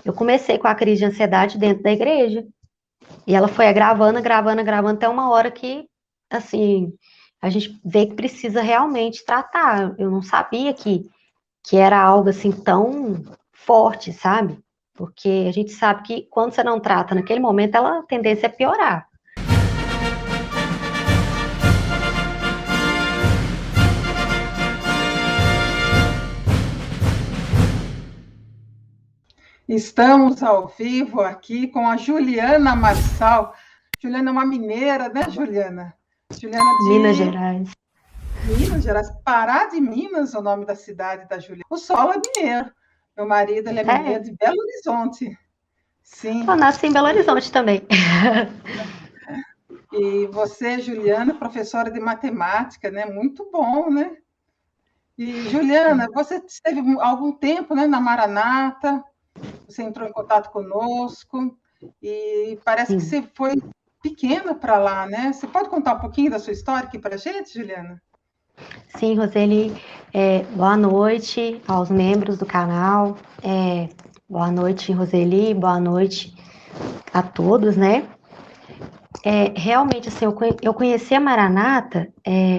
eu comecei com a crise de ansiedade dentro da igreja. E ela foi agravando, agravando, agravando, até uma hora que, assim, a gente vê que precisa realmente tratar. Eu não sabia que era algo assim tão forte, sabe? Porque a gente sabe que quando você não trata naquele momento, ela a tendência é piorar. Estamos ao vivo aqui com a Juliana Marçal. Juliana é uma mineira, né, Juliana? Juliana Minas de Gerais. Minas Gerais, Pará de Minas, o nome da cidade da Juliana. O solo é mineiro. Meu marido, ele é É, mineiro de Belo Horizonte. eu Sim. nasci em Belo Horizonte também. E você, Juliana, professora de matemática, né? Muito bom, né? E, Juliana, você esteve algum tempo, né, na Maranata, você entrou em contato conosco, e parece que Sim, você foi pequena para lá, né? Você pode contar um pouquinho da sua história aqui para a gente, Juliana? sim, Roseli, boa noite aos membros do canal. Boa noite, Roseli, boa noite a todos, né? Realmente, assim, eu conheci a Maranata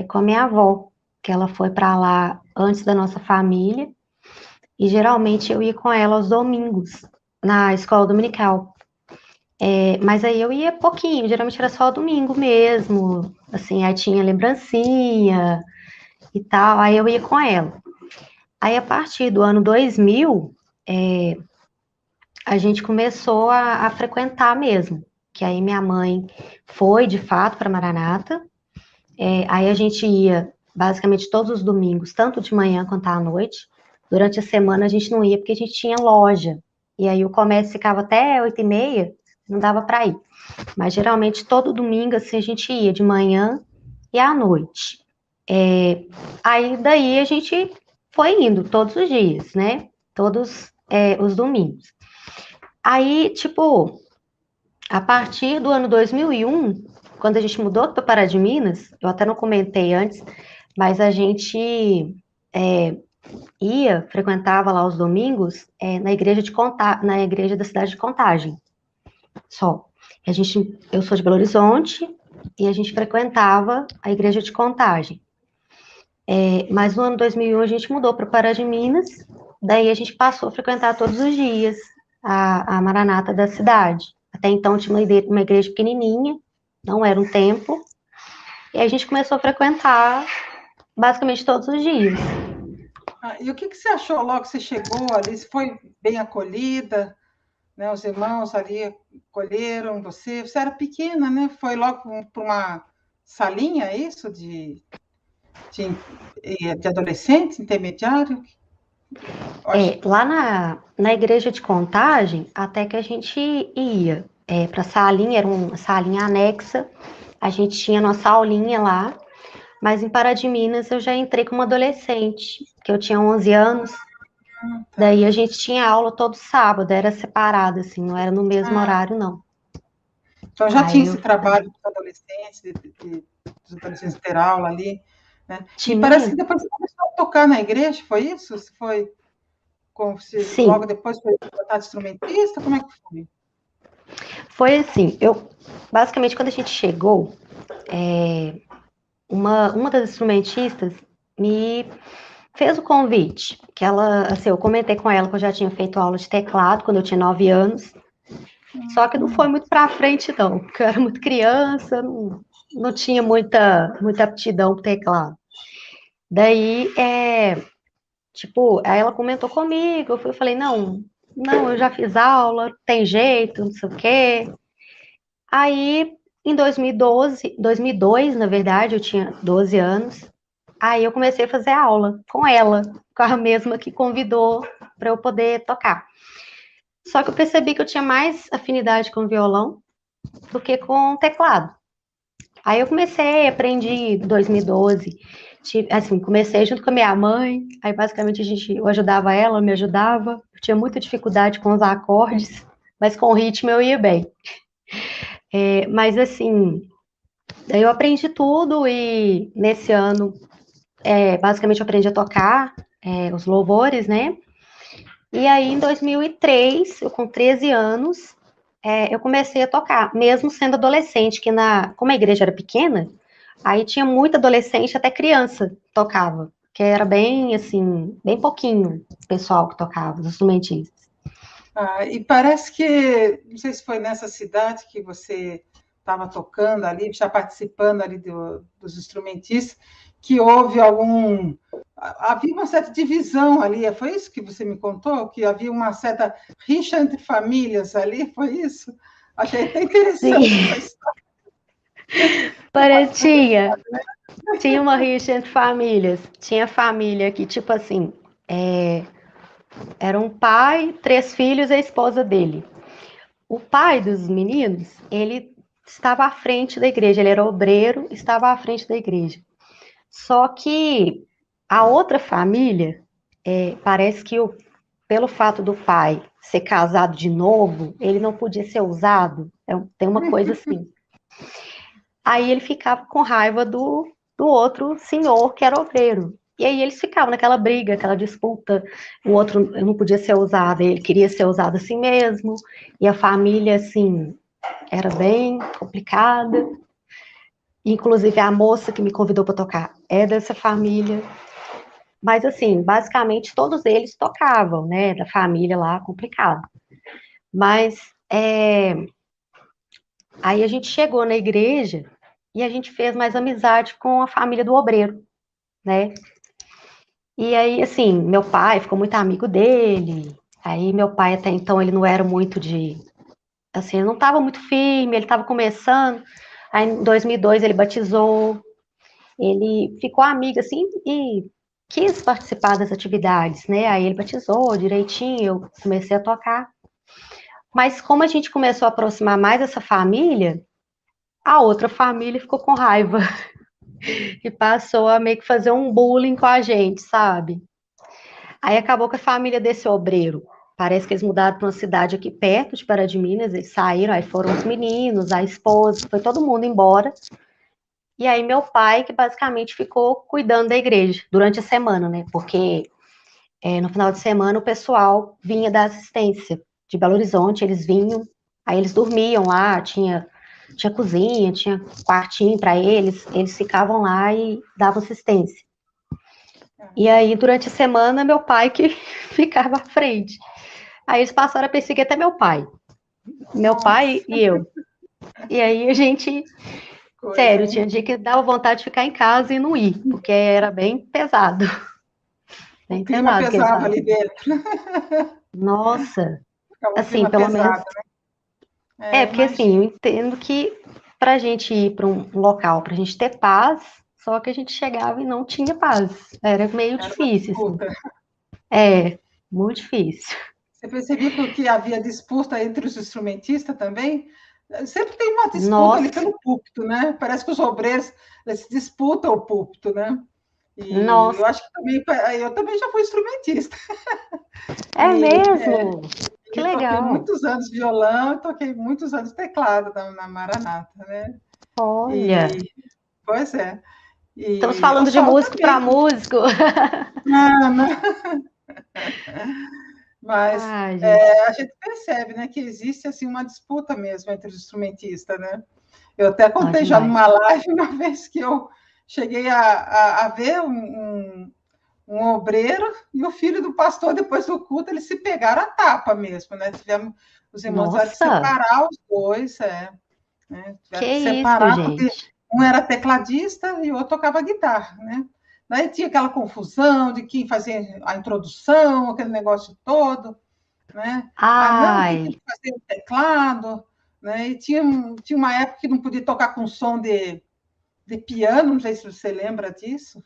com a minha avó, que ela foi para lá antes da nossa família, e geralmente eu ia com ela aos domingos, na escola dominical. Mas aí eu ia pouquinho, geralmente era só domingo mesmo, assim, aí tinha lembrancinha e tal, aí eu ia com ela. Aí a partir do ano 2000, a gente começou a frequentar mesmo, que aí minha mãe foi de fato para Maranata. Aí a gente ia basicamente todos os domingos, tanto de manhã quanto à noite. Durante a semana a gente não ia porque a gente tinha loja. E aí o comércio ficava até 8h30, não dava para ir. Mas geralmente todo domingo assim, a gente ia de manhã e à noite. Aí daí a gente foi indo todos os dias, né? Todos os domingos. Aí, tipo, a partir do ano 2001, quando a gente mudou para Pará de Minas, eu até não comentei antes, mas a gente frequentava lá os domingos na igreja da cidade de Contagem, só. Eu sou de Belo Horizonte e a gente frequentava a igreja de Contagem. Mas no ano 2001 a gente mudou para Pará de Minas, daí a gente passou a frequentar todos os dias a Maranata da cidade. Até então tinha uma igreja pequenininha, não era um templo, e a gente começou a frequentar basicamente todos os dias. E o que você achou logo que você chegou ali? Você foi bem acolhida, né? Os irmãos ali acolheram você. Você era pequena, né? Foi logo para uma salinha, é isso? De adolescente, intermediário? Eu acho que Lá na igreja de Contagem, até que a gente ia para a salinha, era uma salinha anexa, a gente tinha nossa aulinha lá, mas em Pará de Minas eu já entrei como adolescente, que eu tinha 11 anos, tá. daí a gente tinha aula todo sábado, era separado, assim, não era no mesmo Ah, horário, não. então já tinha Aí eu esse trabalho dos adolescentes, dos adolescentes ter aula ali, né? E parece tinha, que depois você começou a tocar na igreja, foi isso? Você foi, logo sim, depois foi contratado instrumentista? Como é que foi? foi assim, basicamente quando a gente chegou, uma das instrumentistas me fez o convite, que ela, assim, eu comentei com ela que eu já tinha feito aula de teclado quando eu tinha 9 anos, só que não foi muito pra frente não, porque eu era muito criança, não tinha muita aptidão pro teclado. Daí, tipo, aí ela comentou comigo, eu falei, não, eu já fiz aula, tem jeito, não sei o quê. Aí, em 2012, 2002, na verdade, eu tinha 12 anos, aí eu comecei a fazer aula com ela, com a mesma que convidou para eu poder tocar. Só que eu percebi que eu tinha mais afinidade com violão do que com teclado. Aí eu comecei, aprendi em 2012, assim, comecei junto com a minha mãe, aí basicamente eu ajudava ela me ajudava, eu tinha muita dificuldade com os acordes, mas com o ritmo eu ia bem. Mas assim, daí eu aprendi tudo e nesse ano, basicamente eu aprendi a tocar os louvores, né? E aí, em 2003, eu com 13 anos, eu comecei a tocar, mesmo sendo adolescente, como a igreja era pequena, aí tinha muito adolescente, até criança tocava, que era bem, assim, bem pouquinho o pessoal que tocava, os instrumentistas. E parece que, não sei se foi nessa cidade que você estava tocando ali, já participando ali dos instrumentistas, que houve havia uma certa divisão ali, foi isso que você me contou? Que havia uma certa rixa entre famílias ali, foi isso? Achei até interessante essa Sim, história. parecia. Tinha uma rixa entre famílias. Tinha família que, tipo assim, era um pai, 3 filhos e a esposa dele. O pai dos meninos, ele estava à frente da igreja, ele era obreiro, estava à frente da igreja. Só que a outra família, parece que pelo fato do pai ser casado de novo, ele não podia ser usado. Tem uma coisa assim. Aí ele ficava com raiva do outro senhor que era obreiro. E aí eles ficavam naquela briga, aquela disputa. O outro não podia ser usado, ele queria ser usado assim mesmo. E a família, assim, era bem complicada. Inclusive a moça que me convidou para tocar é dessa família. Mas, assim, basicamente todos eles tocavam, né? Da família lá, complicado. Mas aí a gente chegou na igreja e a gente fez mais amizade com a família do obreiro, né? E aí, assim, meu pai ficou muito amigo dele. Aí meu pai até então ele não era muito de, assim, ele não estava muito firme, ele estava começando. Aí em 2002 ele batizou, ele ficou amigo assim e quis participar das atividades, né? Aí ele batizou direitinho, eu comecei a tocar. Mas como a gente começou a aproximar mais essa família, a outra família ficou com raiva e passou a meio que fazer um bullying com a gente, sabe? Aí acabou que a família desse obreiro, parece que eles mudaram para uma cidade aqui perto de Pará de Minas, eles saíram, aí foram os meninos, a esposa, foi todo mundo embora. E aí meu pai, que basicamente ficou cuidando da igreja durante a semana, né? Porque no final de semana o pessoal vinha da assistência de Belo Horizonte, eles vinham, aí eles dormiam lá, tinha cozinha, tinha quartinho para eles ficavam lá e davam assistência. E aí, durante a semana, meu pai que ficava à frente. Aí eles passaram a perseguir até meu pai Nossa, e eu. E aí a gente, coisa, sério, hein? tinha dia que dava vontade de ficar em casa e não ir, porque era bem pesado. O Bem clima pesado que eles pesava ali faziam. dentro, Nossa, ficava um assim, clima pelo menos. pesado, né? Porque assim, eu Imagino. entendo que pra gente ir para um local, pra gente ter paz, só que a gente chegava e não tinha paz. Era meio Era uma difícil, assim. disputa. É, muito difícil. Você percebeu que havia disputa entre os instrumentistas também? Sempre tem uma disputa ali Nossa, pelo púlpito, né? Parece que os obreiros eles disputam o púlpito, né? E eu nossa, acho que eu também já fui instrumentista. é E mesmo? Que eu toquei legal. muitos anos violão, e toquei muitos anos teclado na Maranata, né? Olha, E, pois é. estamos E o falando de sol músico para também. músico. Né? Mas Ai, gente. a gente percebe, né, que existe assim uma disputa mesmo entre os instrumentistas, né? Eu até Não, contei já demais. numa live uma vez que eu cheguei a ver um obreiro e o filho do pastor, depois do culto, eles se pegaram a tapa mesmo, né? Tivemos, os irmãos tiveram que Nossa, separar os dois, né? que Tiveram que isso, separar, porque gente. um era tecladista e o outro tocava guitarra, né? Daí tinha aquela confusão de quem fazia a introdução, aquele negócio todo, né? Ah, não, quem tem Ai, que fazer o teclado, né? E tinha uma época que não podia tocar com som de piano, não sei se você lembra disso.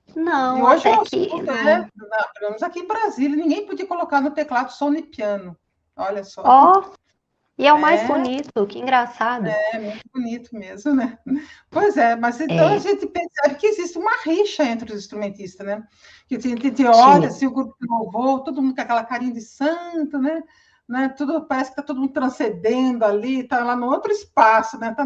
E não, hoje até eu que escuto, não. pelo menos aqui em Brasília, ninguém podia colocar no teclado som de piano. Olha só. Ó, e é o mais É, bonito, que engraçado. é muito bonito mesmo, né? Pois é, mas então a É, gente percebe que existe uma rixa entre os instrumentistas, né? Que a gente olha tinha. assim, o grupo de louvor, todo mundo com aquela carinha de santo, né? Tudo, parece que está todo mundo transcendendo ali, está lá no outro espaço, né? Tá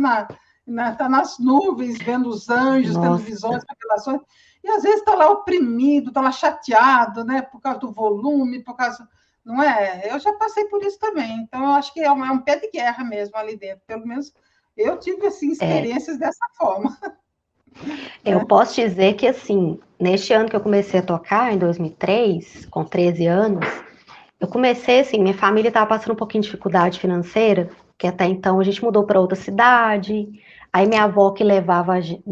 nas nuvens, vendo os anjos, tendo Nossa, visões, revelações. e às vezes está lá oprimido, está lá chateado, né, por causa do volume, por causa... Não é? Eu já passei por isso também, então eu acho que é um pé de guerra mesmo ali dentro, pelo menos eu tive, assim, experiências dessa forma. Eu posso dizer que, assim, neste ano que eu comecei a tocar, em 2003, com 13 anos, eu comecei, assim, minha família estava passando um pouquinho de dificuldade financeira, que até então a gente mudou para outra cidade, aí minha avó que me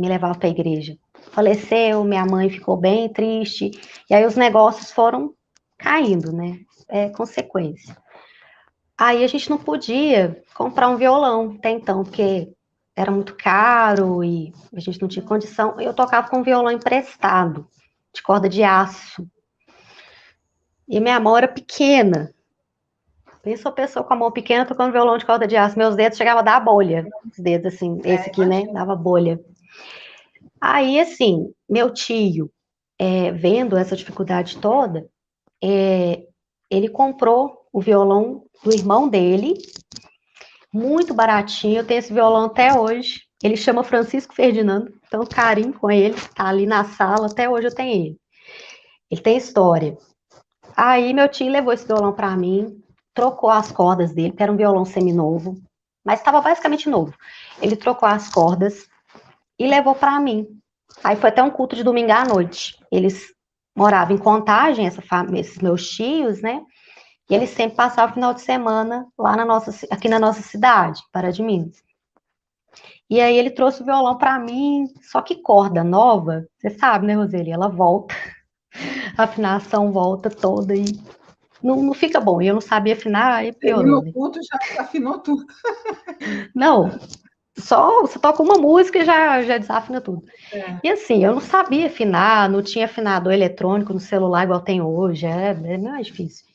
levava para a igreja faleceu, minha mãe ficou bem triste, e aí os negócios foram caindo, né? É consequência. Aí a gente não podia comprar um violão até então, porque era muito caro e a gente não tinha condição. Eu tocava com um violão emprestado, de corda de aço. E minha mão era pequena. Pensa uma pessoa com a mão pequena tocando violão de corda de aço. Meus dedos chegavam a dar bolha. Os dedos, assim, esse aqui, né? Dava bolha. Aí, assim, meu tio, vendo essa dificuldade toda, ele comprou o violão do irmão dele, muito baratinho. Eu tenho esse violão até hoje. Ele chama Francisco Ferdinando, então carinho com ele, tá ali na sala, até hoje eu tenho ele. Ele tem história. Aí meu tio levou esse violão para mim, trocou as cordas dele, que era um violão seminovo, mas estava basicamente novo. Ele trocou as cordas e levou para mim. Aí foi até um culto de domingo à noite. Eles moravam em Contagem, esses meus tios, né? E eles sempre passavam o final de semana lá aqui na nossa cidade, Pará de Minas. E aí ele trouxe o violão para mim, só que corda nova, você sabe, né, Roseli? Ela volta, a afinação volta toda e não fica bom. E eu não sabia afinar, aí piorou, Terminou né? o culto, já afinou tudo. Não, só você toca uma música e já desafina tudo. E assim, eu não sabia afinar, não tinha afinador eletrônico no celular igual tem hoje, é mais difícil.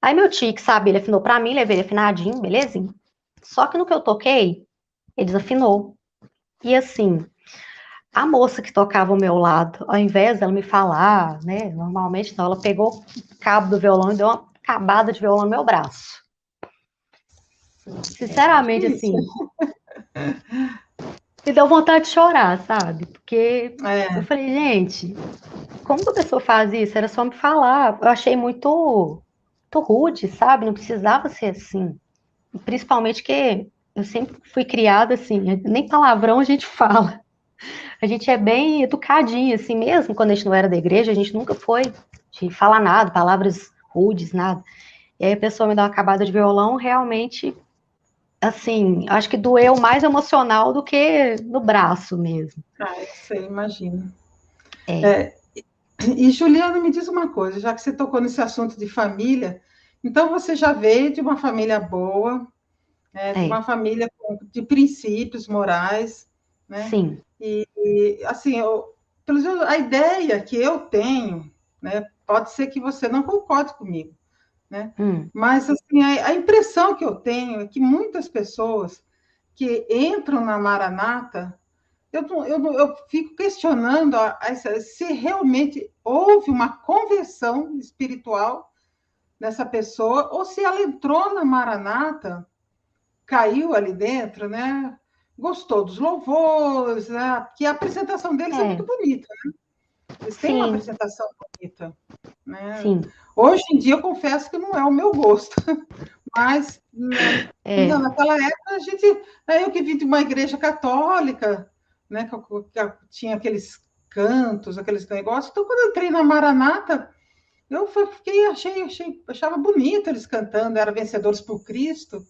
Aí meu tio, que sabe, ele afinou pra mim, levei ele afinadinho, belezinha. Só que no que eu toquei, ele desafinou. E assim, a moça que tocava ao meu lado, ao invés dela me falar, né, normalmente não, ela pegou o cabo do violão e deu uma acabada de violão no meu braço. Sinceramente, assim, me deu vontade de chorar, sabe? Porque eu falei, gente, como que a pessoa faz isso? Era só me falar. Eu achei muito rude, sabe? Não precisava ser assim. Principalmente que eu sempre fui criada assim, nem palavrão a gente fala. A gente é bem educadinho, assim mesmo, quando a gente não era da igreja, a gente nunca foi de falar nada, palavras rudes, nada. E aí a pessoa me dá uma acabada de violão, realmente, assim, acho que doeu mais emocional do que no braço mesmo. Ah, eu sei, imagino. E, Juliana, me diz uma coisa, já que você tocou nesse assunto de família, então você já veio de uma família boa, né, de uma família de princípios morais, né? Sim. E assim, pelo menos a ideia que eu tenho, né, pode ser que você não concorde comigo, né? Mas assim, a impressão que eu tenho é que muitas pessoas que entram na Maranata, eu fico questionando se realmente houve uma conversão espiritual nessa pessoa, ou se ela entrou na Maranata, caiu ali dentro, né? Gostou dos louvores, né? Que a apresentação deles é muito bonita, né? Eles têm uma apresentação bonita, né? Sim. Hoje em dia, eu confesso que não é o meu gosto, mas naquela época, eu que vim de uma igreja católica, né? Que tinha aqueles cantos, aqueles negócios, então quando eu entrei na Maranata, eu achava bonito eles cantando, era Vencedores por Cristo,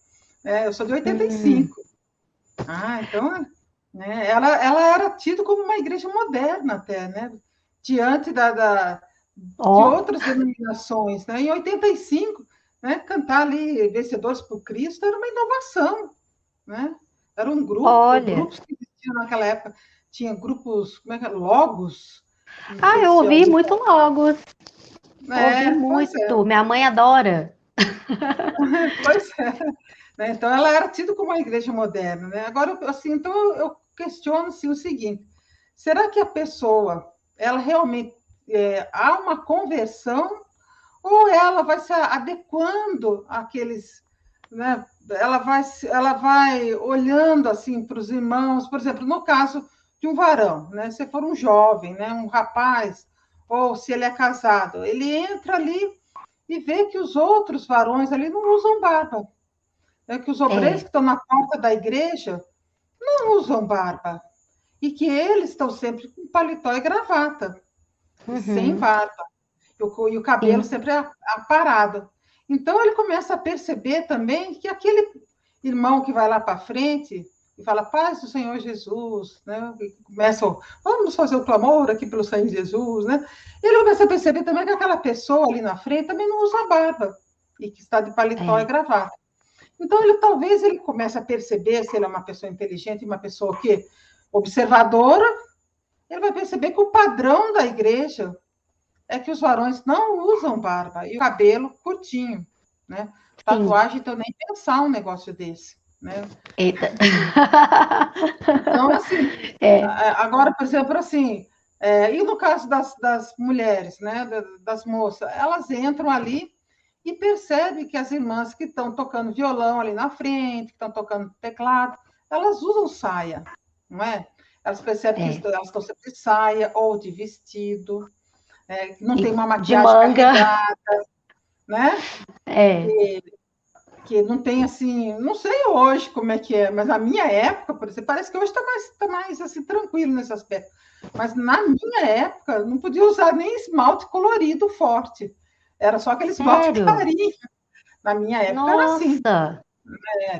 né? Eu sou de 85. Então, né, ela era tida como uma igreja moderna até, né? Diante de outras denominações, né? Em 85, né, cantar ali Vencedores por Cristo era uma inovação, né? Era um grupo, grupos que existiam naquela época, tinha grupos, como é que é? Logos. Eu ouvi muito Logos. Ouvi Pois é. muito. Minha mãe adora. Pois é. Né? Então, ela era tida como uma igreja moderna. Né? Agora, assim, então eu questiono assim, o seguinte: será que a pessoa, ela realmente há uma conversão, ou ela vai se adequando àqueles, né? Ela vai olhando assim para os irmãos, por exemplo, no caso de um varão, né? Se for um jovem, né? Um rapaz, ou se ele é casado, ele entra ali e vê que os outros varões ali não usam barba. É que os obreiros que estão na porta da igreja não usam barba. E que eles estão sempre com paletó e gravata, sem barba. E o cabelo sempre aparado. Então, ele começa a perceber também que aquele irmão que vai lá para frente e fala, paz do Senhor Jesus, né? E começa, vamos fazer o clamor aqui pelo Senhor Jesus, né? Ele começa a perceber também que aquela pessoa ali na frente também não usa barba e que está de paletó e gravata. Então, talvez ele comece a perceber, se ele é uma pessoa inteligente, uma pessoa que observadora, ele vai perceber que o padrão da igreja é que os varões não usam barba e o cabelo curtinho, né? Tatuagem, então nem pensar um negócio desse, né? Eita. Então, assim, agora, por exemplo, assim, e no caso das mulheres, né, das moças, elas entram ali e percebem que as irmãs que estão tocando violão ali na frente, que estão tocando teclado, elas usam saia, não é? Elas percebem que elas estão sempre de saia ou de vestido, não tem uma maquiagem carregada, né? Que não tem assim, não sei hoje como é que é, mas na minha época, por exemplo, parece que hoje está mais assim, tranquilo nesse aspecto. Mas na minha época, não podia usar nem esmalte colorido forte. Era só aquele esmalte clarinho. Na minha época era assim.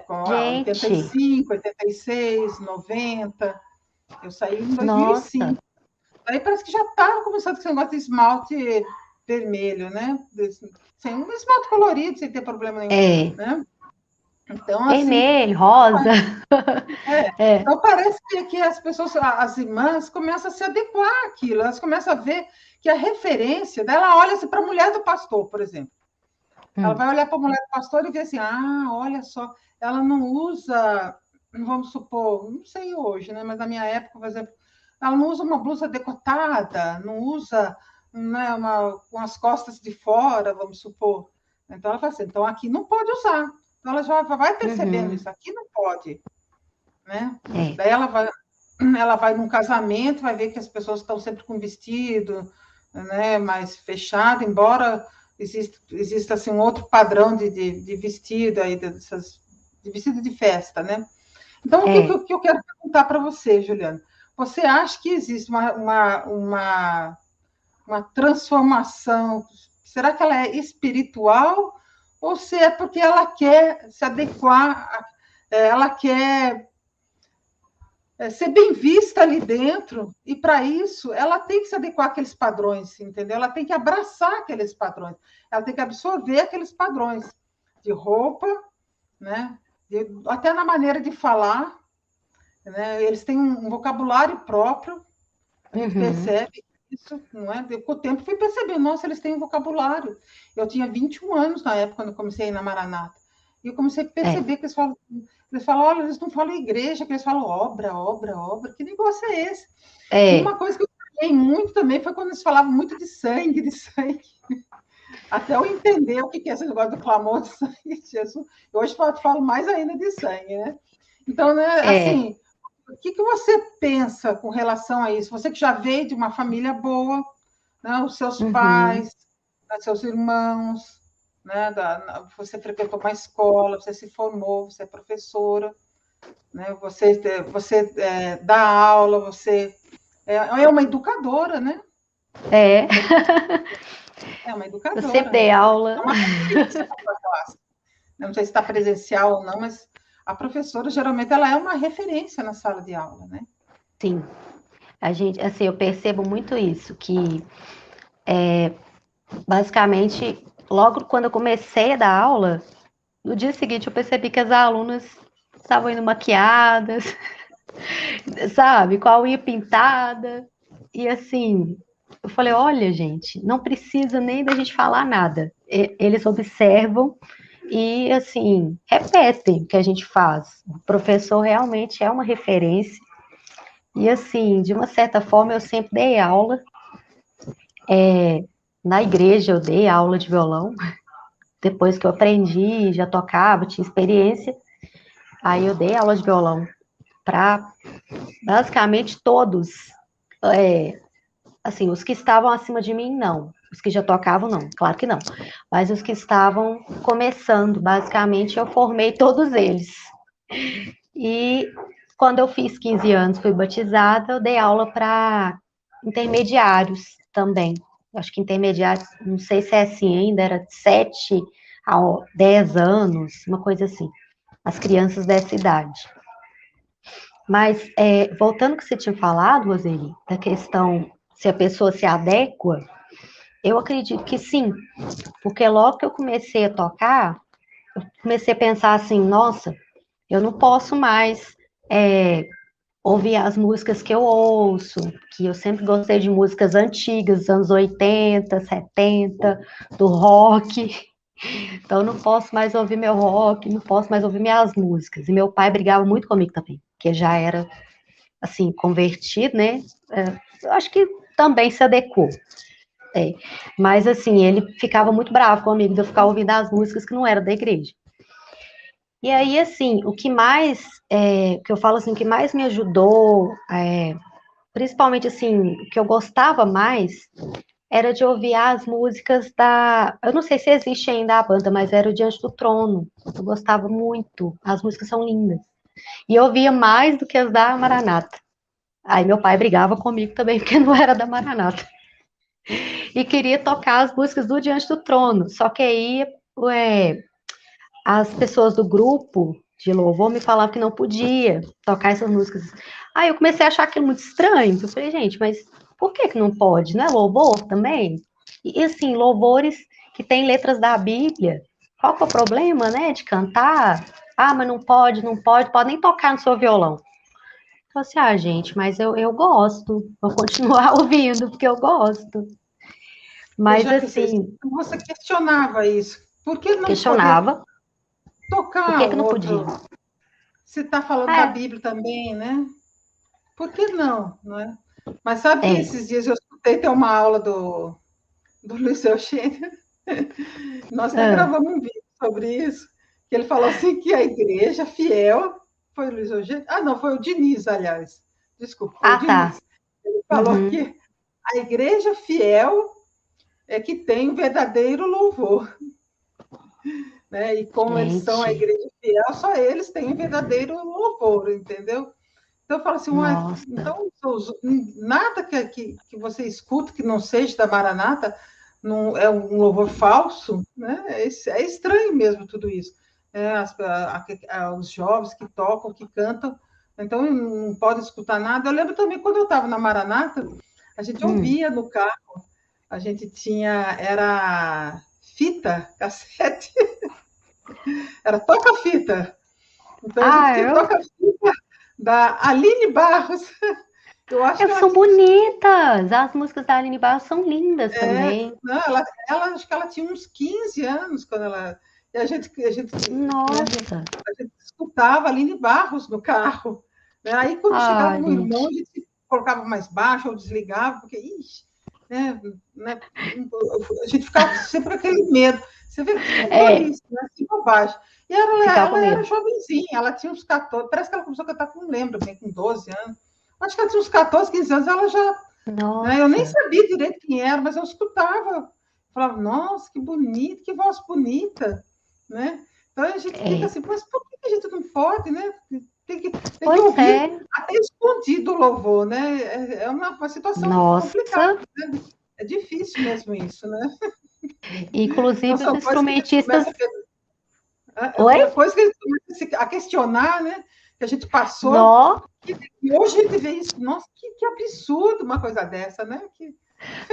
Com 85, 86, 90. Eu saí em 2005. Aí parece que já estava começando esse negócio de esmalte vermelho, né? Sem um esmalte colorido, sem ter problema nenhum. Né? Então, vermelho, rosa. Então parece que as pessoas, as irmãs, começam a se adequar àquilo, elas começam a ver que a referência dela olha assim, para a mulher do pastor, por exemplo. Ela vai olhar para a mulher do pastor e ver assim, olha só, ela não usa, vamos supor, não sei hoje, né? Mas na minha época, por exemplo, ela não usa uma blusa decotada, não usa, né, com as costas de fora, vamos supor. Então ela fala assim, então aqui não pode usar. Então ela já vai percebendo isso, aqui não pode. Né? Daí ela vai num casamento, vai ver que as pessoas estão sempre com vestido, né, mais fechado, embora exista assim, um outro padrão de vestido, aí, de vestido de festa. Né? Então, o que eu quero perguntar para você, Juliana? Você acha que existe uma transformação? Será que ela é espiritual? Ou se é porque ela quer se adequar, ela quer ser bem vista ali dentro, e para isso ela tem que se adequar àqueles padrões, entendeu? Ela tem que abraçar aqueles padrões, ela tem que absorver aqueles padrões de roupa, né? Até na maneira de falar, né? Eles têm um vocabulário próprio, a gente percebe isso, não é? Com o tempo fui percebendo, nossa, eles têm um vocabulário. Eu tinha 21 anos na época, quando eu comecei a ir na Maranata, e eu comecei a perceber que eles falam, olha, eles não falam igreja, que eles falam obra, obra, obra. Que negócio é esse? E uma coisa que eu falei muito também foi quando eles falavam muito de sangue, de sangue. Até eu entender o que é esse negócio do clamor de sangue de Jesus. Eu hoje falo mais ainda de sangue, né? Então, né, assim, o que você pensa com relação a isso? Você que já veio de uma família boa, né? Os seus pais, seus irmãos, né? Você frequentou uma escola, você se formou, você é professora, né? Você dá aula, você é uma educadora, né? É uma educadora. Eu sempre dei aula. É uma referência para a sua classe. Não sei se está presencial ou não, mas a professora, geralmente, ela é uma referência na sala de aula, né? Sim. A gente, assim, eu percebo muito isso, que basicamente, logo quando eu comecei a dar aula, no dia seguinte eu percebi que as alunas estavam indo maquiadas, sabe, com a unha pintada, e assim, eu falei, olha, gente, não precisa nem da gente falar nada. Eles observam e, assim, repetem o que a gente faz. O professor realmente é uma referência. E, assim, de uma certa forma, eu sempre dei aula. Na igreja, eu dei aula de violão. Depois que eu aprendi, já tocava, tinha experiência. Aí eu dei aula de violão. para basicamente todos. Assim, os que estavam acima de mim, não. Os que já tocavam, não. Claro que não. Mas os que estavam começando, basicamente, eu formei todos eles. E quando eu fiz 15 anos, fui batizada, eu dei aula para intermediários também. Acho que intermediários, não sei se é assim ainda, era de 7 a 10 anos, uma coisa assim. As crianças dessa idade. Mas, voltando ao que você tinha falado, Roseli, da questão se a pessoa se adequa, eu acredito que sim, porque logo que eu comecei a tocar, eu comecei a pensar assim, nossa, eu não posso mais ouvir as músicas que eu ouço, que eu sempre gostei de músicas antigas, dos anos 80, 70, do rock, então eu não posso mais ouvir meu rock, não posso mais ouvir minhas músicas. E meu pai brigava muito comigo também, porque já era, assim, convertido, né? Eu acho que também se adequou. Mas, assim, ele ficava muito bravo comigo de eu ficar ouvindo as músicas que não eram da igreja. E aí, assim, o que mais, que eu falo assim, o que mais me ajudou, principalmente, assim, o que eu gostava mais, era de ouvir as músicas eu não sei se existe ainda a banda, mas era o Diante do Trono. Eu gostava muito, as músicas são lindas. E eu ouvia mais do que as da Maranata. Aí meu pai brigava comigo também, porque não era da Maranata. E queria tocar as músicas do Diante do Trono. Só que aí, as pessoas do grupo de louvor me falavam que não podia tocar essas músicas. Aí eu comecei a achar aquilo muito estranho. Eu falei, gente, mas por que não pode? Não é louvor também? E assim, louvores que têm letras da Bíblia. Qual que é o problema, né, de cantar? Ah, mas não pode, não pode, pode nem tocar no seu violão. Eu falei assim, gente, mas eu gosto, vou continuar ouvindo, porque eu gosto. Mas assim, Você questionava isso. Por que não poder questionava por tocar que um não podia. outro? Você está falando da É, Bíblia também, né? Por que não, não é? Mas sabe que é. esses dias eu escutei ter uma aula do Luiz Eugênio, nós até Ah, gravamos um vídeo sobre isso, que ele falou assim que a igreja fiel, foi o Luiz Eugênio? Ah, não, foi o Diniz, aliás. Desculpa, foi o tá. Diniz. Ele falou Uhum. que a igreja fiel é que tem o verdadeiro louvor. Né? E como eles são a Gente, igreja fiel, só eles têm o verdadeiro louvor, entendeu? Então eu falo assim, nossa. então nada que você escuta que não seja da Maranata não é um louvor falso, né? É estranho mesmo tudo isso. Os jovens que tocam, que cantam, então não podem escutar nada. Eu lembro também quando eu estava na Maranata, a gente Hum. ouvia no carro, a gente era fita, cassete, era toca-fita. Então a gente Ah, tinha toca-fita da Aline Barros. Eu acho que ela são tinha uns, bonitas. As músicas da Aline Barros são lindas também. não, acho que ela tinha uns 15 anos quando ela. E né, Nossa. a gente escutava a Aline Barros no carro. Né? Aí, quando chegava Ah, no irmão, gente. a gente colocava mais baixo ou desligava, porque, ixi, né, a gente ficava sempre com aquele medo. Você vê que É, tolice, né? Assim, bobagem. E ficar com ela era medo. jovenzinha, ela tinha uns 14, parece que ela começou a cantar com, não lembro, bem, com 12 anos. Acho que ela tinha uns 14, 15 anos, ela já, né? Eu nem Nossa. sabia direito quem era, mas eu escutava. Falava, nossa, que bonito, que voz bonita, né? Então a gente fica É. assim, mas por que a gente não pode, né? Tem que Pois ouvir é. até escondido o louvor, né? É uma situação complicada, Nossa. né? É difícil mesmo isso, né? Então Inclusive os são coisas que a gente instrumentistas. começa Oi? coisa que a gente começa a questionar, né? Que a gente passou, Nó. e hoje a gente vê isso, nossa, que absurdo uma coisa dessa, né? Que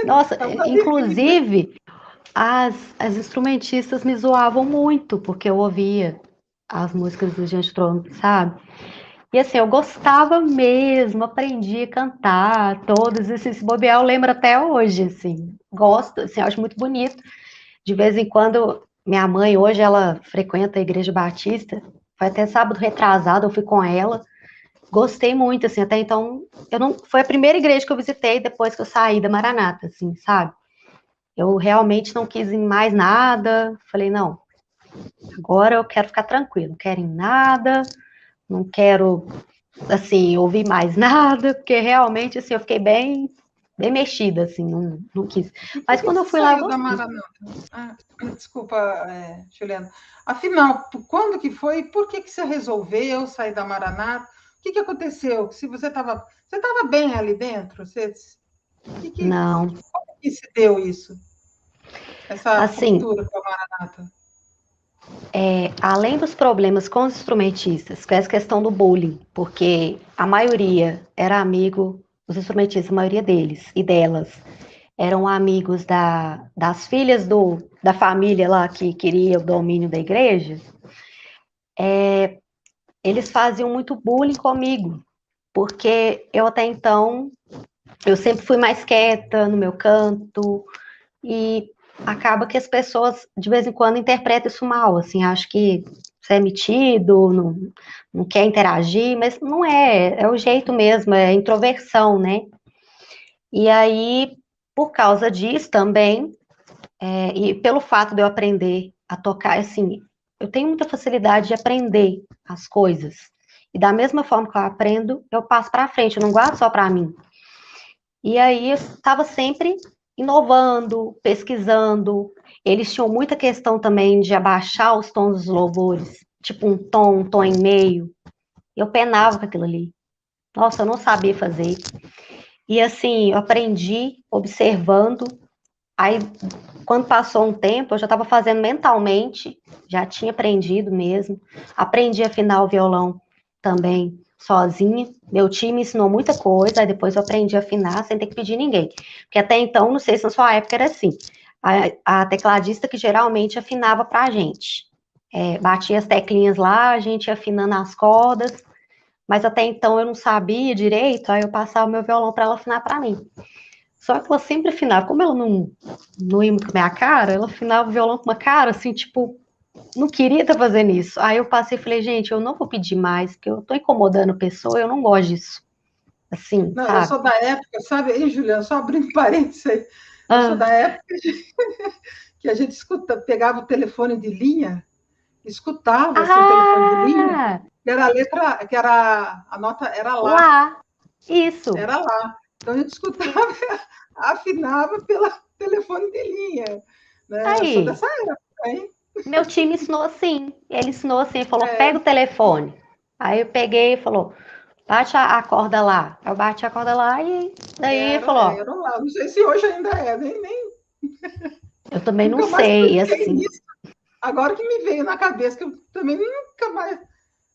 Nossa, estamos na vivendo, né? inclusive as instrumentistas me zoavam muito, porque eu ouvia as músicas do Gente Trono, sabe? E assim, eu gostava mesmo, aprendi a cantar todas, esse bobear eu lembro até hoje, assim. Gosto, assim, acho muito bonito. De vez em quando, minha mãe, hoje, ela frequenta a Igreja Batista, foi até sábado retrasado, eu fui com ela, gostei muito, assim, até então, eu não, foi a primeira igreja que eu visitei depois que eu saí da Maranata, assim, sabe? Eu realmente não quis ir em mais nada, falei, não, agora eu quero ficar tranquilo, não quero ir em nada, não quero assim, ouvir mais nada, porque realmente, assim, eu fiquei bem mexida, assim, não quis. E por Mas que quando eu você fui lá, eu saiu da gostei. Maranata? Ah, desculpa, Juliana. Afinal, quando que foi? E por que você resolveu sair da Maranata? O que aconteceu? Se você estava bem ali dentro? Não, Como que se deu isso? Essa assim, ruptura com a Maranata? além dos problemas com os instrumentistas, com essa questão do bullying, porque a maioria era amigo, os instrumentistas, a maioria deles e delas, eram amigos das filhas da família lá que queria o domínio da igreja, eles faziam muito bullying comigo, porque eu até então, eu sempre fui mais quieta no meu canto, e acaba que as pessoas, de vez em quando, interpretam isso mal, assim, acho que você é metido, não quer interagir, mas não é o jeito mesmo, é introversão, né? E aí, por causa disso também, e pelo fato de eu aprender a tocar, assim, eu tenho muita facilidade de aprender as coisas. E da mesma forma que eu aprendo, eu passo para frente, eu não guardo só para mim. E aí eu estava sempre inovando, pesquisando. Eles tinham muita questão também de abaixar os tons dos louvores, tipo um tom e meio. Eu penava com aquilo ali. Nossa, eu não sabia fazer. E assim, eu aprendi observando. Aí, quando passou um tempo, eu já estava fazendo mentalmente, já tinha aprendido mesmo. Aprendi a afinar o violão também sozinha. Meu time ensinou muita coisa, aí depois eu aprendi a afinar sem ter que pedir ninguém. Porque até então, não sei se na sua época era assim. A tecladista que geralmente afinava para a gente. Batia as teclinhas lá, a gente ia afinando as cordas, mas até então eu não sabia direito, aí eu passava o meu violão para ela afinar para mim. Só que ela sempre afinava, como ela não ia muito com a minha cara, ela afinava o violão com uma cara, assim, tipo, não queria estar fazendo isso. Aí eu passei e falei, gente, eu não vou pedir mais, porque eu tô incomodando a pessoa, eu não gosto disso. Assim, Não, eu sabe? sou da época, sabe, hein, Juliana? Só abrindo parênteses aí. Eu sou Ah, da época que a gente pegava o telefone de linha, escutava assim, o telefone de linha, ah que era a letra, que era a nota era lá, lá, isso. era lá. Então a gente escutava, afinava pelo telefone de linha. Né? Eu sou Aí, dessa época, hein? meu time ensinou assim. Ele ensinou assim, falou, É, pega o telefone. Aí eu peguei e falou, bate a corda lá. Eu bati a corda lá e daí ele falou, ó, era lá. Não sei se hoje ainda é, nem eu também não nunca mais sei, e toquei assim. nisso. Agora que me veio na cabeça, que eu também nunca mais,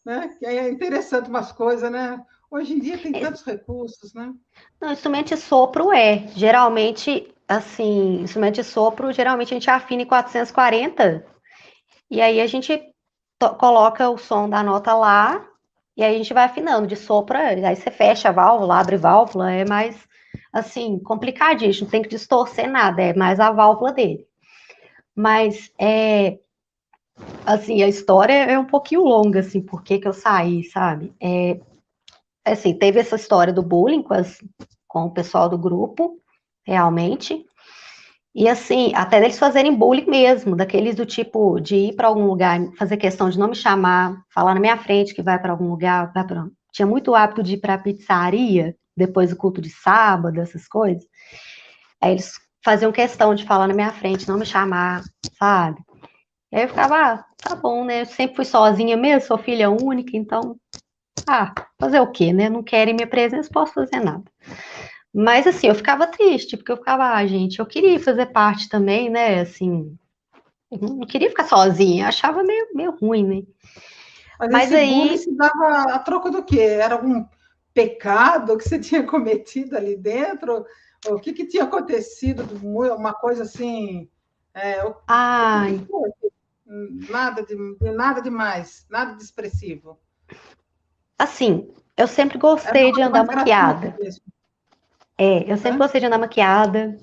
né? Que é interessante umas coisas, né? Hoje em dia tem tantos recursos, né? Não, instrumento de sopro geralmente, assim, instrumento de sopro, geralmente a gente afina em 440, e aí a gente coloca o som da nota lá, e aí a gente vai afinando de sopro, aí você fecha a válvula, abre válvula, é mais, assim, complicadinho, a gente não tem que distorcer nada, é mais a válvula dele. Mas, assim, a história é um pouquinho longa, assim, por que que eu saí, sabe? Assim, teve essa história do bullying com o pessoal do grupo, realmente. E assim, até eles fazerem bullying mesmo, daqueles do tipo de ir para algum lugar, fazer questão de não me chamar, falar na minha frente que vai para algum lugar, tinha muito hábito de ir para pizzaria depois do culto de sábado, essas coisas. Aí eles faziam questão de falar na minha frente, não me chamar, sabe? E aí eu ficava, tá bom, né? Eu sempre fui sozinha mesmo, sou filha única, então, fazer o quê, né? Não querem minha presença, posso fazer nada. Mas assim, eu ficava triste, porque eu ficava, gente, eu queria fazer parte também, né? Assim, eu não queria ficar sozinha, achava meio ruim, né? Mas Mas esse bullying aí, se dava a troco do quê? Era algum pecado que você tinha cometido ali dentro? O que tinha acontecido? Uma coisa assim. O que ai, foi? Nada demais, nada de expressivo. assim, eu sempre Era uma gostei de coisa andar mais gratuita maquiada. mesmo. Eu sempre Né? gostei de andar maquiada,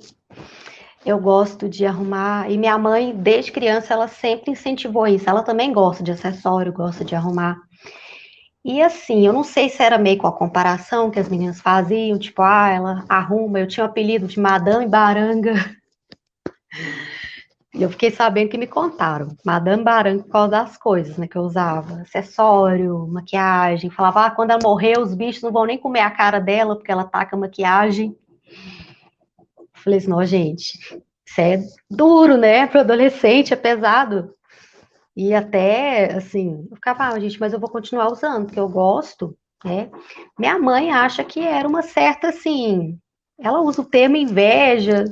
eu gosto de arrumar, e minha mãe, desde criança, ela sempre incentivou isso. Ela também gosta de acessório, gosta de arrumar. E assim, eu não sei se era meio com a comparação que as meninas faziam, tipo, ela arruma, eu tinha o apelido de Madame Baranga, Eu fiquei sabendo que me contaram. Madame Baran por causa das coisas, né, que eu usava. Acessório, maquiagem. Falava, quando ela morrer, os bichos não vão nem comer a cara dela, porque ela taca maquiagem. Falei assim, não, gente, isso é duro, né? Para adolescente, é pesado. E até, assim, eu ficava, gente, mas eu vou continuar usando, porque eu gosto, né? Minha mãe acha que era uma certa, assim, ela usa o termo inveja,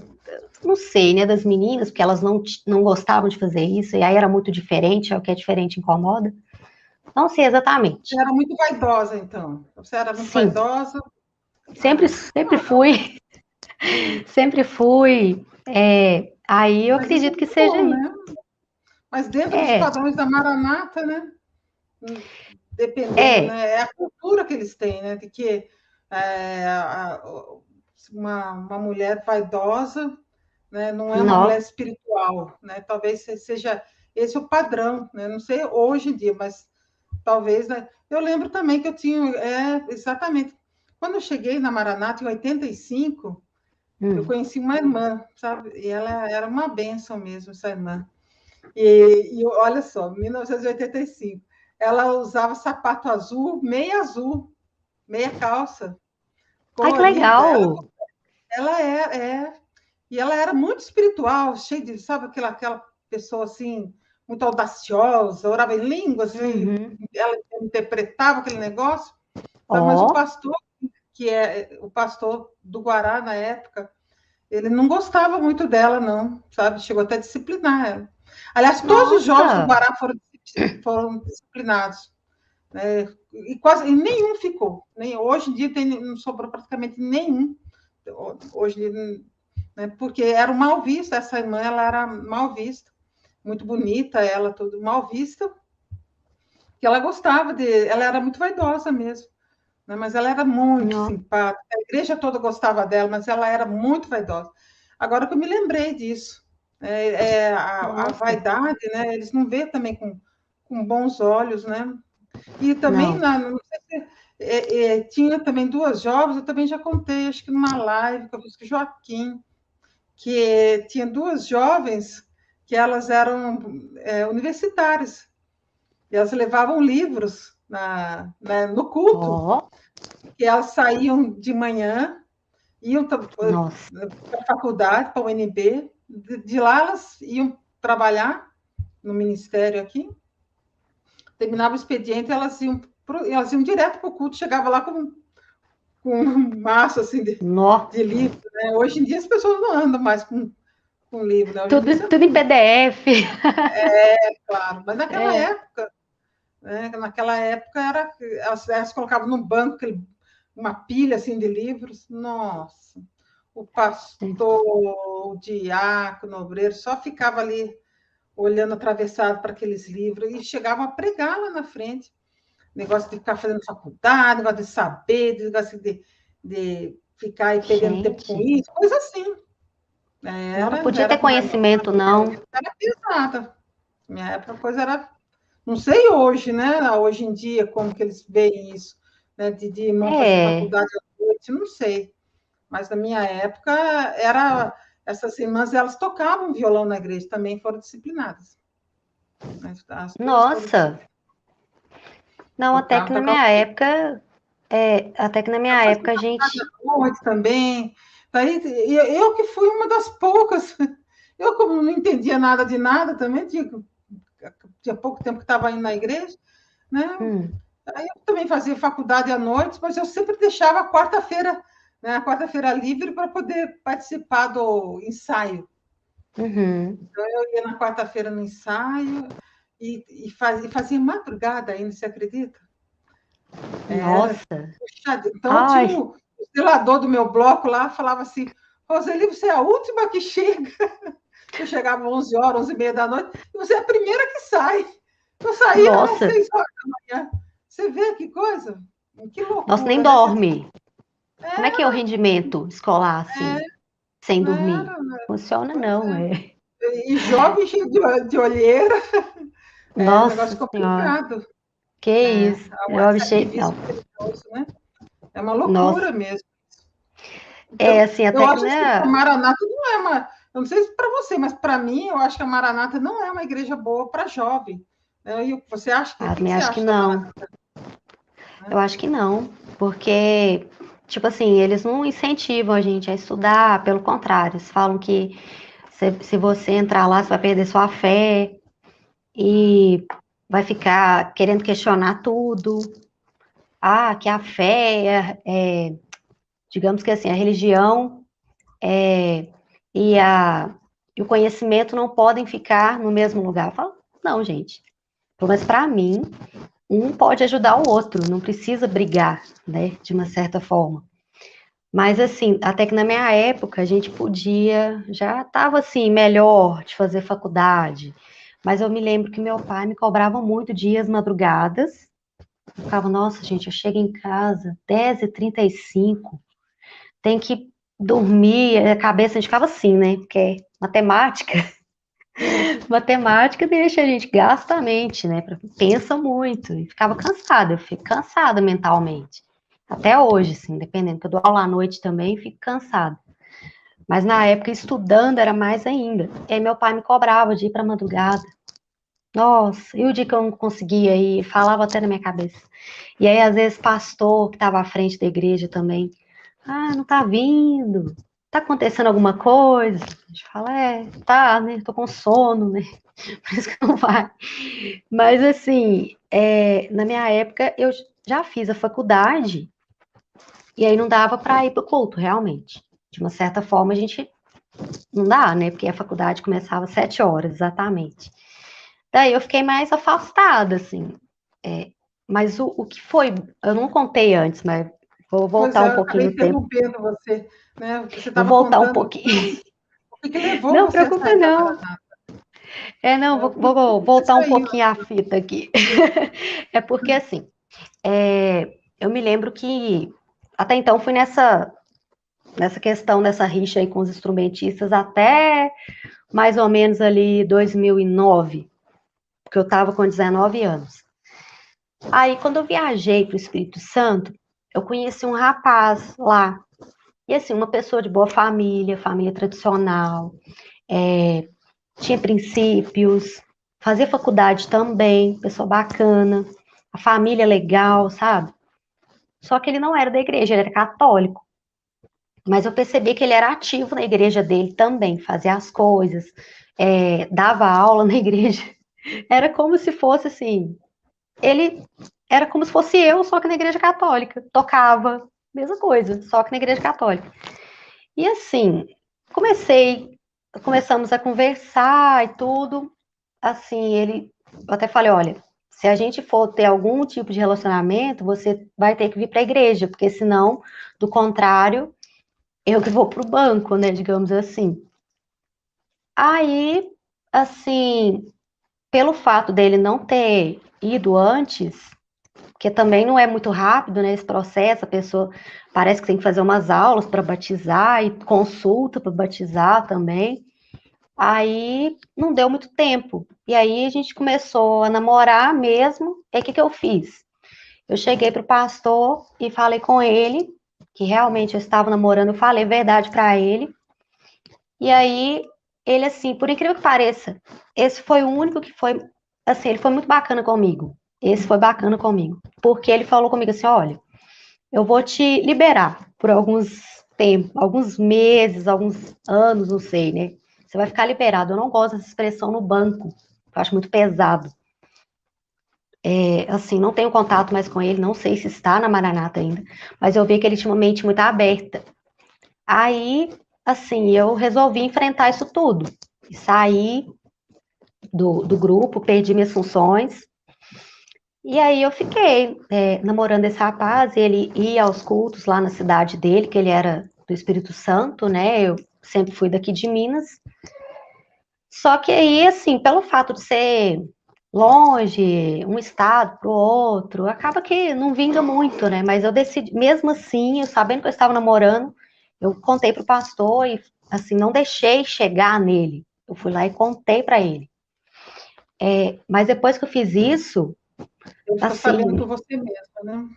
não sei, né, das meninas, porque elas não gostavam de fazer isso, e aí era muito diferente, é o que é diferente incomoda. Não sei exatamente. Você era muito vaidosa, então. Você era muito Sim, vaidosa. sempre, Ah, sempre fui, sempre fui. Aí eu mas isso é acredito que muito seja bom, isso. né? Mas dentro dos É, padrões da Maranata, né? Dependendo, é, né? É a cultura que eles têm, né? De que uma mulher vaidosa, né? Não é uma mulher não, espiritual, né? Talvez seja esse o padrão, né? Não sei hoje em dia, mas talvez, né? Eu lembro também que eu tinha, exatamente, quando eu cheguei na Maranata em 85, eu conheci uma irmã, sabe? E ela era uma bênção mesmo, essa irmã. E olha só, 1985, ela usava sapato azul, meia calça, ai que colorida. legal. Ela e ela era muito espiritual, cheia de, sabe, aquela pessoa assim, muito audaciosa, orava em línguas, e Uhum. ela interpretava aquele negócio, sabe? Mas o Ó, pastor, que é o pastor do Guará na época, ele não gostava muito dela, não, sabe? Chegou até a disciplinar ela. Aliás, todos os jovens do nossa, Guará foram disciplinados, né? E nenhum ficou. Hoje em dia não sobrou praticamente nenhum. Hoje, né? Porque era mal vista, essa irmã ela era mal vista, muito bonita, ela tudo mal vista, que ela gostava ela era muito vaidosa mesmo, né? Mas ela era muito não, simpática, a igreja toda gostava dela, mas ela era muito vaidosa. Agora que eu me lembrei disso, a nossa, vaidade, né? Eles não vê também com bons olhos, né? E também, não. não sei se, tinha também duas jovens, eu também já contei, acho que numa live que eu fiz com o Joaquim, que tinha duas jovens que elas eram universitárias, e elas levavam livros no culto, Ó, que elas saíam de manhã, iam para nossa, a faculdade, para o UNB, de lá elas iam trabalhar no ministério aqui, terminava o expediente, elas iam direto para o culto, chegava lá com um maço assim nó. de livro. Né? Hoje em dia as pessoas não andam mais com livro, né? Hoje em dia Tudo, você tudo em PDF. claro, mas naquela É, época, né? Naquela época elas colocavam no banco uma pilha assim de livros. Nossa, o pastor, o diácono, o obreiro só ficava ali olhando atravessado para aqueles livros e chegavam a pregar lá na frente. Negócio de ficar fazendo faculdade, negócio de saber, negócio de ficar aí perdendo tempo com gente, isso, coisa assim. não Era, podia ter era, conhecimento, não. era pesada. Minha época a coisa era. Não sei hoje, né? Hoje em dia, como que eles veem isso, né? De irmão fazer É, faculdade à noite, não sei. Mas na minha época, era. Essas irmãs, elas tocavam violão na igreja, também foram disciplinadas. As duas foram nossa, disciplinadas. não, Tocavam. até que na Eu minha fazia época a faculdade gente, à noite também. Daí, eu que fui uma das poucas. Eu, como não entendia nada de nada, também tinha pouco tempo que estava indo na igreja, né? hum, Aí eu também fazia faculdade à noite, mas eu sempre deixava a quarta-feira, né, a quarta-feira livre para poder participar do ensaio. uhum, Então, eu ia na quarta-feira no ensaio e fazia madrugada ainda, você acredita? Era nossa, puxado. Então, tinha ai, o zelador do meu bloco lá, falava assim, Roseli, você é a última que chega. Eu chegava 11 horas, 11h30 da noite, e você é a primeira que sai. Eu saía às nossa, 6 horas da manhã. Você vê que coisa? Que nossa, nem loucura, né? dorme. Como é que é o rendimento escolar, assim, sem dormir? Era, né? Funciona Pois não, é. é. E jovem cheio de olheira, era um negócio Nossa senhora, complicado. que Né? isso, eu Esse achei, não, ativismo religioso, né? É uma loucura nossa, mesmo. é Então, assim, eu até que, acho assim, que a né, Maranata não é uma. Eu não sei se para você, mas para mim, eu acho que a Maranata não é uma igreja boa para jovem. Né? E você acha que, o Ah, que também você acho que acha da não. Maranata? Eu Né? acho que não, porque, tipo assim, eles não incentivam a gente a estudar, pelo contrário, eles falam que se você entrar lá, você vai perder sua fé e vai ficar querendo questionar tudo. Ah, que a fé digamos que assim, a religião e, e o conhecimento não podem ficar no mesmo lugar. Eu falo, não, gente. Pelo menos para mim, um pode ajudar o outro, não precisa brigar, né, de uma certa forma. Mas assim, até que na minha época a gente podia, já estava assim, melhor de fazer faculdade. Mas eu me lembro que meu pai me cobrava muito dias, madrugadas. Eu ficava, nossa, gente, eu chego em casa 10h35, tem que dormir, a cabeça, a gente ficava assim, né? Porque matemática, matemática deixa a gente, gasta a mente, né? Pensa muito, e ficava cansada, eu fico cansada mentalmente. Até hoje, assim, dependendo, que eu dou aula à noite também, fico cansada. Mas na época, estudando, era mais ainda. E aí meu pai me cobrava de ir para madrugada. Nossa, e o dia que eu não conseguia ir, falava até na minha cabeça. E aí, às vezes, pastor que estava à frente da igreja também. Ah, não tá vindo. Tá acontecendo alguma coisa? A gente fala, tá, né? Tô com sono, né? Por isso que não vai. Mas, assim, na minha época, eu já fiz a faculdade e aí não dava para ir pro culto, realmente. De uma certa forma, a gente não dá, né? Porque a faculdade começava às 7 horas, exatamente. Daí eu fiquei mais afastada, assim. Mas o que foi, eu não contei antes, mas vou Pois voltar é, um eu acabei pouquinho no tempo. interrompendo você. Né? Você Vou estava voltar um contando pouquinho. o que levou Não, você a preocupa sair da não. Maranata. Não, Né? Por que vou você voltar um saiu? pouquinho a fita aqui. É porque, assim, eu me lembro que até então fui nessa questão, nessa rixa aí com os instrumentistas até mais ou menos ali 2009, porque eu estava com 19 anos. Aí, quando eu viajei para o Espírito Santo, eu conheci um rapaz lá. E, assim, uma pessoa de boa família, família tradicional, tinha princípios, fazia faculdade também, pessoa bacana, a família legal, sabe? Só que ele não era da igreja, ele era católico. Mas eu percebi que ele era ativo na igreja dele também, fazia as coisas, dava aula na igreja. Era como se fosse assim, ele era como se fosse eu, só que na igreja católica. Tocava, mesma coisa, só que na igreja católica. E assim, começamos a conversar e tudo. Assim, eu até falei, olha, se a gente for ter algum tipo de relacionamento, você vai ter que vir para a igreja, porque senão, do contrário, eu que vou para o banco, né, digamos assim. Aí, assim, pelo fato dele não ter ido antes, porque também não é muito rápido, né, esse processo, a pessoa parece que tem que fazer umas aulas para batizar e consulta para batizar também. Aí não deu muito tempo. E aí a gente começou a namorar mesmo. E o que que eu fiz? Eu cheguei pro pastor e falei com ele que realmente eu estava namorando, eu falei a verdade para ele. E aí ele assim, por incrível que pareça, esse foi o único que foi assim, ele foi muito bacana comigo. Esse foi bacana comigo, porque ele falou comigo assim, olha, eu vou te liberar por alguns tempos, alguns meses, alguns anos, não sei, né? Você vai ficar liberado. Eu não gosto dessa expressão no banco. Eu acho muito pesado. Assim, não tenho contato mais com ele, não sei se está na Maranata ainda, mas eu vi que ele tinha uma mente muito aberta. Aí, assim, eu resolvi enfrentar isso tudo. E saí do grupo, perdi minhas funções. E aí eu fiquei namorando esse rapaz, ele ia aos cultos lá na cidade dele, que ele era do Espírito Santo, né? Eu sempre fui daqui de Minas. Só que aí, assim, pelo fato de ser longe, um estado para o outro, acaba que não vinga muito, né? Mas eu decidi, mesmo assim, eu sabendo que eu estava namorando, eu contei pro pastor e, assim, não deixei chegar nele. Eu fui lá e contei para ele. Mas depois que eu fiz isso, Ele ficou sabendo por assim, você mesma, né?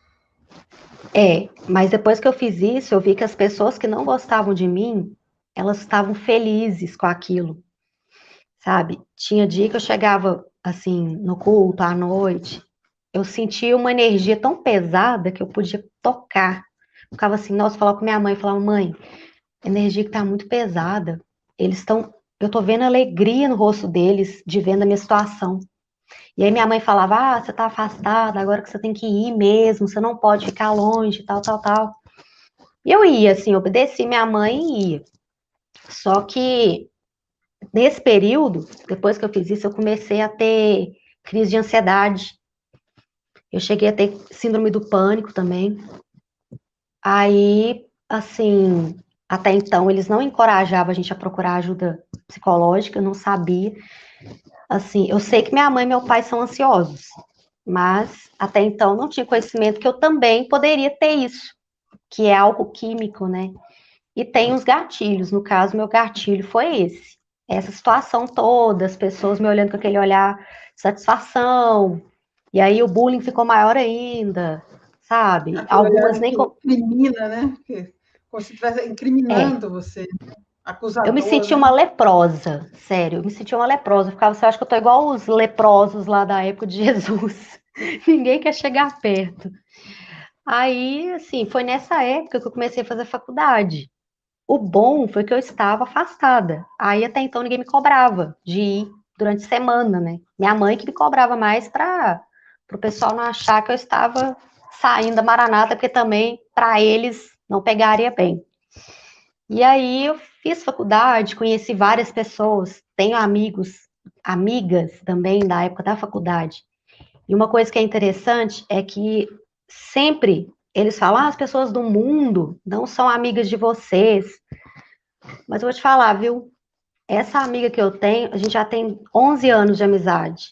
mas depois que eu fiz isso, eu vi que as pessoas que não gostavam de mim elas estavam felizes com aquilo, sabe? Tinha dia que eu chegava, assim, no culto, à noite, eu sentia uma energia tão pesada que eu podia tocar. Eu ficava assim, nossa, falava com minha mãe, falava, mãe, a energia que tá muito pesada, eles estão, eu tô vendo alegria no rosto deles, de vendo a minha situação. E aí minha mãe falava, ah, você tá afastada, agora que você tem que ir mesmo, você não pode ficar longe, tal, tal, tal. E eu ia, assim, obedeci minha mãe e ia. Só que nesse período, depois que eu fiz isso, eu comecei a ter crise de ansiedade. Eu cheguei a ter síndrome do pânico também. Aí, assim, até então eles não encorajavam a gente a procurar ajuda psicológica, eu não sabia. Assim, eu sei que minha mãe e meu pai são ansiosos, mas até então não tinha conhecimento que eu também poderia ter isso, que é algo químico, né? E tem os gatilhos, no caso, meu gatilho foi esse. Essa situação toda, as pessoas me olhando com aquele olhar de satisfação, e aí o bullying ficou maior ainda, sabe? Aquele Algumas olhar nem. que incrimina, né? Como se estivesse É, incriminando você, eu me acusador, senti uma né? leprosa, sério, eu me senti uma leprosa. Eu ficava assim, eu acho que eu tô igual os leprosos lá da época de Jesus. Ninguém quer chegar perto. Aí, assim, foi nessa época que eu comecei a fazer faculdade. O bom foi que eu estava afastada. Aí até então ninguém me cobrava de ir durante a semana, né? Minha mãe que me cobrava mais para o pessoal não achar que eu estava saindo da Maranata, porque também para eles não pegaria bem. E aí eu fiz faculdade, conheci várias pessoas, tenho amigos, amigas também da época da faculdade. E uma coisa que é interessante é que sempre eles falam, ah, as pessoas do mundo não são amigas de vocês. Mas eu vou te falar, viu? Essa amiga que eu tenho, a gente já tem 11 anos de amizade.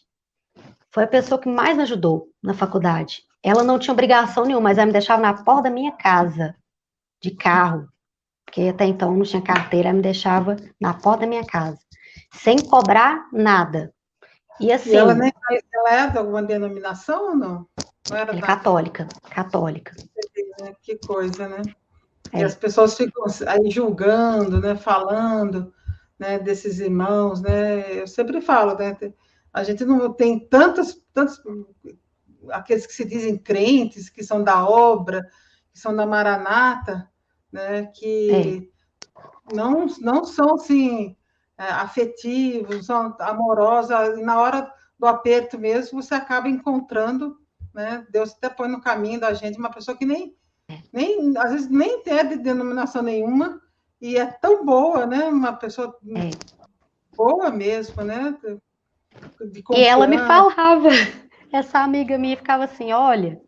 Foi a pessoa que mais me ajudou na faculdade. Ela não tinha obrigação nenhuma, mas ela me deixava na porta da minha casa, de carro, porque até então não tinha carteira, ela me deixava na porta da minha casa, sem cobrar nada. E E ela, assim, nem, ela é de alguma denominação ou não? Não era ela é da. católica, católica. Né? Que coisa, né? E as É, pessoas ficam aí julgando, né? Falando, né? Desses irmãos, né? Eu sempre falo, né? A gente não tem tantos aqueles que se dizem crentes, que são da obra, que são da Maranata, né? é, Que não são assim afetivos, são amorosos, e na hora do aperto mesmo você acaba encontrando, né? Deus até põe no caminho da gente uma pessoa que nem às vezes nem é de denominação nenhuma e é tão boa, né? Uma pessoa é. boa mesmo, né? De E ela me confiança. falava, essa amiga minha ficava assim, olha,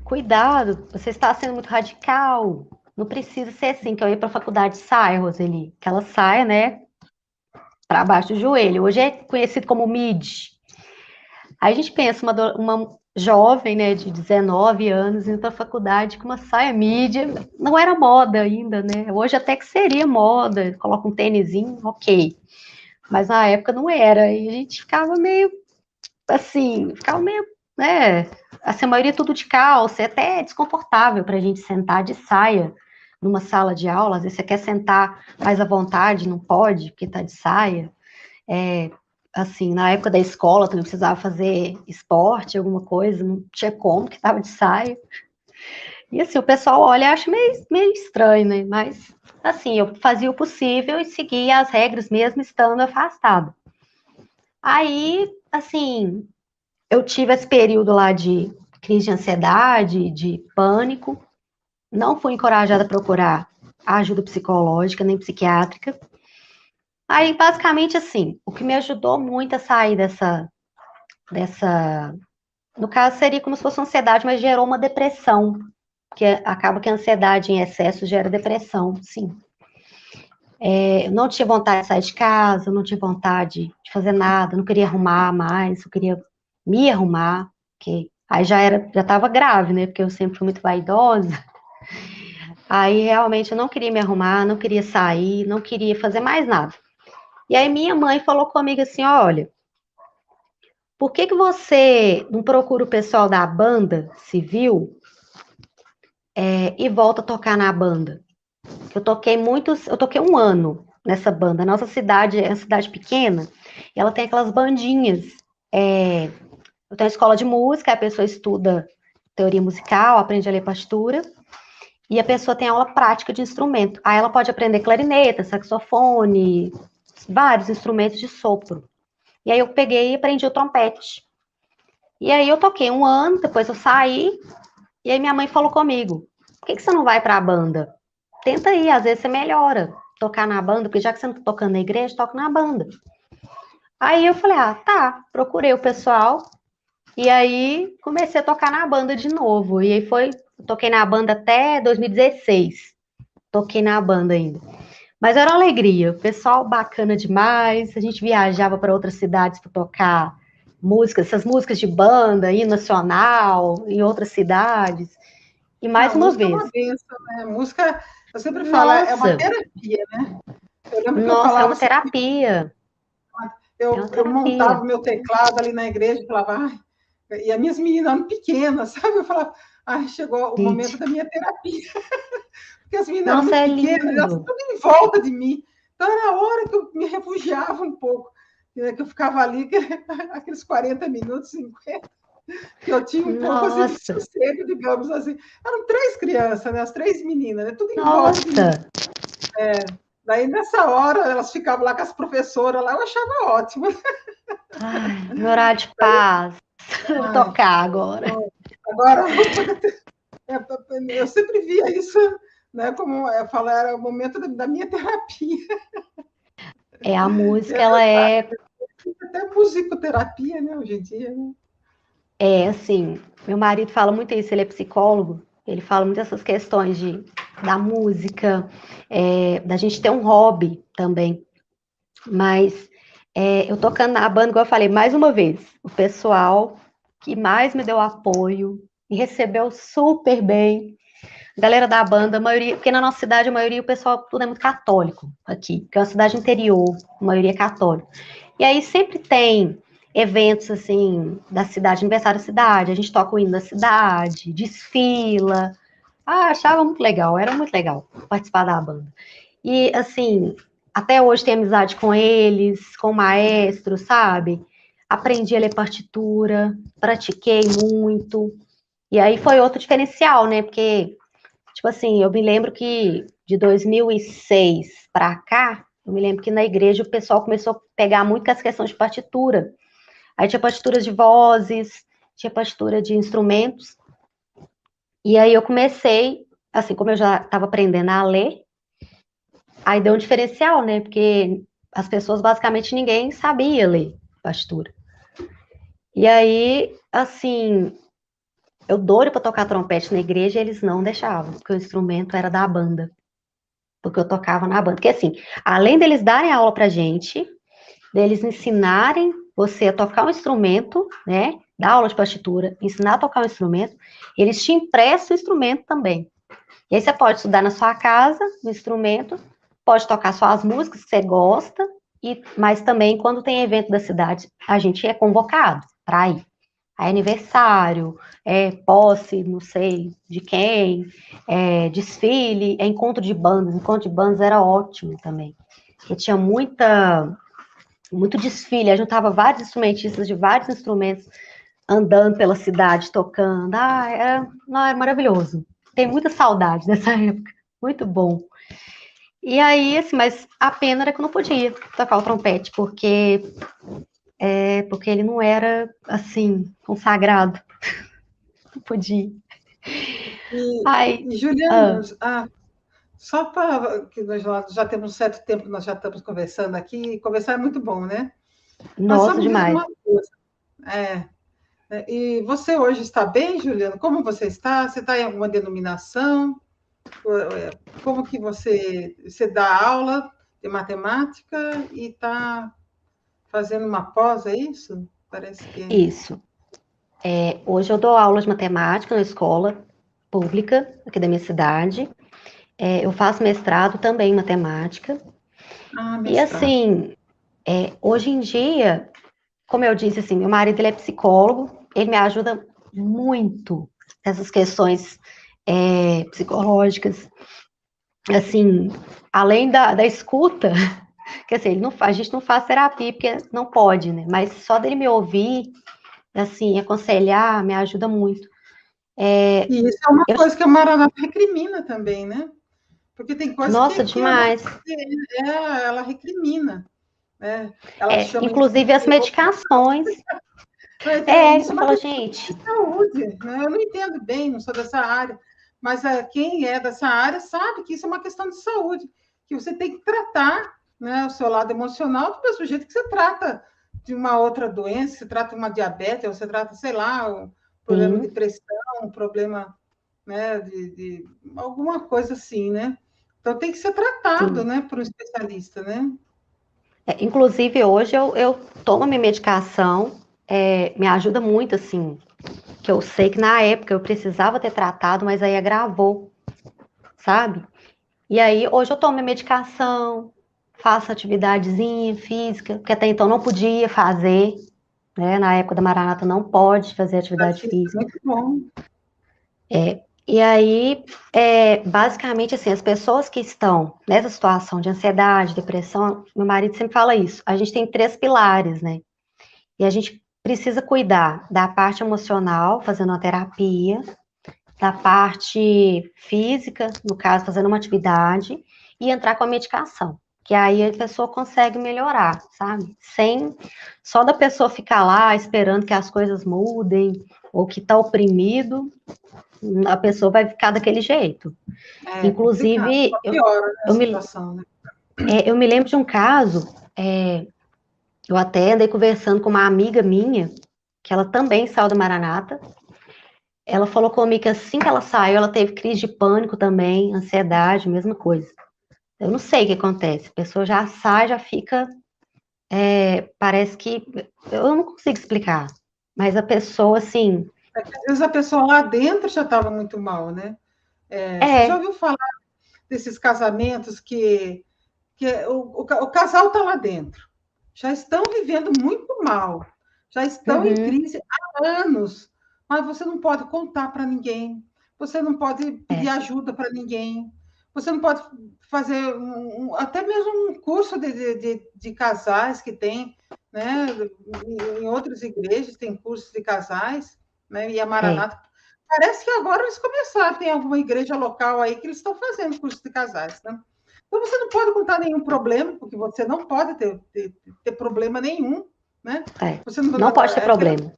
cuidado, você está sendo muito radical. Não precisa ser assim, que eu ia para a faculdade de saia, Roseli. Aquela saia, né, para baixo do joelho. Hoje é conhecido como midi. Aí a gente pensa, uma jovem, né, de 19 anos, indo para a faculdade com uma saia midi. Não era moda ainda, né? Hoje até que seria moda, coloca um tênisinho, ok. Mas na época não era. E a gente ficava meio assim, ficava meio, né, assim, a maioria tudo de calça, é até desconfortável para a gente sentar de saia numa sala de aula, às vezes você quer sentar mais à vontade, não pode, porque tá de saia, assim, na época da escola também precisava fazer esporte, alguma coisa, não tinha como, que tava de saia, e assim, o pessoal olha e acha meio estranho, né, mas, assim, eu fazia o possível e seguia as regras mesmo estando afastada. Aí, assim, eu tive esse período lá de crise de ansiedade, de pânico, não fui encorajada a procurar ajuda psicológica nem psiquiátrica. Aí, basicamente, assim, o que me ajudou muito a sair dessa, no caso, seria como se fosse uma ansiedade, mas gerou uma depressão, que acaba que a ansiedade em excesso gera depressão, sim. Eu não tinha vontade de sair de casa, não tinha vontade de fazer nada, não queria arrumar mais, eu queria me arrumar, que aí já estava grave, né? Porque eu sempre fui muito vaidosa. Aí realmente eu não queria me arrumar, não queria sair, não queria fazer mais nada. E aí minha mãe falou comigo assim: olha, por que que você não procura o pessoal da banda civil e volta a tocar na banda? Eu toquei um ano nessa banda. Nossa cidade é uma cidade pequena, e ela tem aquelas bandinhas. Eu tenho escola de música, a pessoa estuda teoria musical, aprende a ler partitura, e a pessoa tem aula prática de instrumento. Aí ela pode aprender clarineta, saxofone, vários instrumentos de sopro. E aí eu peguei e aprendi o trompete. E aí eu toquei um ano, depois eu saí, e aí minha mãe falou comigo: por que você não vai para a banda? Tenta aí, às vezes você melhora tocar na banda, porque já que você não tá tocando na igreja, toca na banda. Aí eu falei, tá, procurei o pessoal, e aí comecei a tocar na banda de novo. E aí toquei na banda até 2016. Toquei na banda ainda. Mas era uma alegria, o pessoal bacana demais. A gente viajava para outras cidades para tocar músicas, essas músicas de banda, hino nacional, em outras cidades. E mais uma Música é vez. uma bênção, né? Música, eu sempre falo, é uma Nossa, terapia, né? Eu lembro que eu nossa, é falava uma assim, terapia. É uma eu montava terapia. o meu teclado ali na igreja e falava, e as minhas meninas eram pequenas, sabe? Eu falava, chegou o momento Gente, da minha terapia. Porque as meninas eram nossa, muito é pequenas, elas lindo. tudo em volta de mim. Então era a hora que eu me refugiava um pouco, né? Que eu ficava ali, aqueles 40 minutos, 50, que eu tinha um pouco assim, de Nossa, sossego, digamos assim. Eram 3 crianças, né? As 3 meninas, né? Tudo em volta de mim. nossa. Daí, nessa hora, elas ficavam lá com as professoras lá, eu achava ótimo. Ai, meu horário de Daí, paz. Eu vou ai, tocar agora. agora eu vou poder ter. Eu sempre via isso, né, como eu falo, era o momento da minha terapia. É, a É música, ela verdade, é, até musicoterapia, né, hoje em dia. Né? assim, meu marido fala muito isso, ele é psicólogo, ele fala muito essas questões da música, da gente ter um hobby também. Mas eu tocando na banda, igual eu falei, mais uma vez, o pessoal que mais me deu apoio e recebeu super bem. A galera da banda, a maioria, porque na nossa cidade, a maioria, o pessoal tudo é muito católico aqui, porque é uma cidade interior, a maioria é católica. E aí sempre tem eventos, assim, da cidade, aniversário da cidade, a gente toca o hino da cidade, desfila. Achava muito legal, era muito legal participar da banda. E, assim, até hoje tenho amizade com eles, com o maestro, sabe? Aprendi a ler partitura, pratiquei muito. E aí foi outro diferencial, né? Porque, tipo assim, eu me lembro que de 2006 para cá, eu me lembro que na igreja o pessoal começou a pegar muito com as questões de partitura. Aí tinha partituras de vozes, tinha partitura de instrumentos. E aí eu comecei, assim, como eu já estava aprendendo a ler, aí deu um diferencial, né? Porque as pessoas, basicamente, ninguém sabia ler partitura. E aí, assim, eu doido para tocar trompete na igreja, eles não deixavam, porque o instrumento era da banda. Porque eu tocava na banda. Porque, assim, além deles darem aula pra gente, deles ensinarem você a tocar um instrumento, né? Dar aula de partitura, ensinar a tocar um instrumento, eles te emprestam o instrumento também. E aí você pode estudar na sua casa, no instrumento, pode tocar só as músicas que você gosta, mas também quando tem evento da cidade, a gente é convocado para ir. É aniversário, posse, não sei de quem, desfile, encontro de bandas. Encontro de bandas era ótimo também. Porque tinha muito desfile, aí juntava vários instrumentistas de vários instrumentos andando pela cidade, tocando. Não, era maravilhoso. Tenho muita saudade dessa época. Muito bom. E aí, assim, mas a pena era que eu não podia tocar o trompete, porque ele não era, assim, consagrado. Não podia. Ai, Juliana, ah, só para que nós já temos um certo tempo que nós já estamos conversando aqui, conversar é muito bom, né? Mas só nossa, me diz demais. uma coisa. E você hoje está bem, Juliana? Como você está? Você está em alguma denominação? Como que você dá aula de matemática e está fazendo uma pós, é isso? Parece que é. Isso. Hoje eu dou aula de matemática na escola pública aqui da minha cidade. Eu faço mestrado também em matemática. E Mestrado. assim, hoje em dia, como eu disse, assim, meu marido ele é psicólogo, ele me ajuda muito nessas questões psicológicas. assim, além da escuta, que assim, a gente não faz terapia porque não pode, né? Mas só dele me ouvir, assim, aconselhar, me ajuda muito. E isso é uma Eu, coisa que a Maranata recrimina também, né? Porque tem coisa nossa, que ela, demais. ela recrimina, né? Ela chama isso Inclusive as medicações. isso é Eu uma falo, questão gente, de saúde, né? Eu não entendo bem, não sou dessa área, mas quem é dessa área sabe que isso é uma questão de saúde, que você tem que tratar, né, o seu lado emocional do mesmo jeito que você trata de uma outra doença, você trata uma diabetes, ou você trata, sei lá, um problema de sim, pressão, um problema, né, de alguma coisa assim, né? Então tem que ser tratado, sim. né, por um especialista, né? Inclusive hoje eu tomo minha medicação, me ajuda muito, assim, que eu sei que na época eu precisava ter tratado, mas aí agravou, sabe? E aí hoje eu tomo minha medicação, faço atividadezinha física, que até então não podia fazer, né? Na época da Maranata não pode fazer atividade Isso é física. muito bom. E aí, basicamente, assim, as pessoas que estão nessa situação de ansiedade, depressão, meu marido sempre fala isso, a gente tem 3 pilares, né? E a gente precisa cuidar da parte emocional, fazendo uma terapia, da parte física, no caso, fazendo uma atividade, e entrar com a medicação. Que aí a pessoa consegue melhorar, sabe? Sem só da pessoa ficar lá esperando que as coisas mudem, ou que tá oprimido, a pessoa vai ficar daquele jeito. É complicado, só Inclusive, piora, né, a eu, me, situação, né? eu me lembro de um caso, eu até andei conversando com uma amiga minha, que ela também saiu do Maranata. Ela falou comigo que assim que ela saiu, ela teve crise de pânico também, ansiedade, mesma coisa. Eu não sei o que acontece. A pessoa já sai, já fica. Parece que. Eu não consigo explicar. Mas a pessoa, assim. Às vezes a pessoa lá dentro já estava muito mal, né? Você já É. ouviu falar desses casamentos que o casal está lá dentro, já estão vivendo muito mal, já estão em Uhum, crise há anos, mas você não pode contar para ninguém, você não pode pedir é, ajuda para ninguém, você não pode fazer até mesmo um curso de casais que tem, né? Em outras igrejas tem cursos de casais, né? E a é, Maranata parece que agora eles começaram, tem alguma igreja local aí que eles estão fazendo curso de casais, né? Então, você não pode contar nenhum problema, porque você não pode ter problema nenhum, né? é. Você não, Não pode ter problema.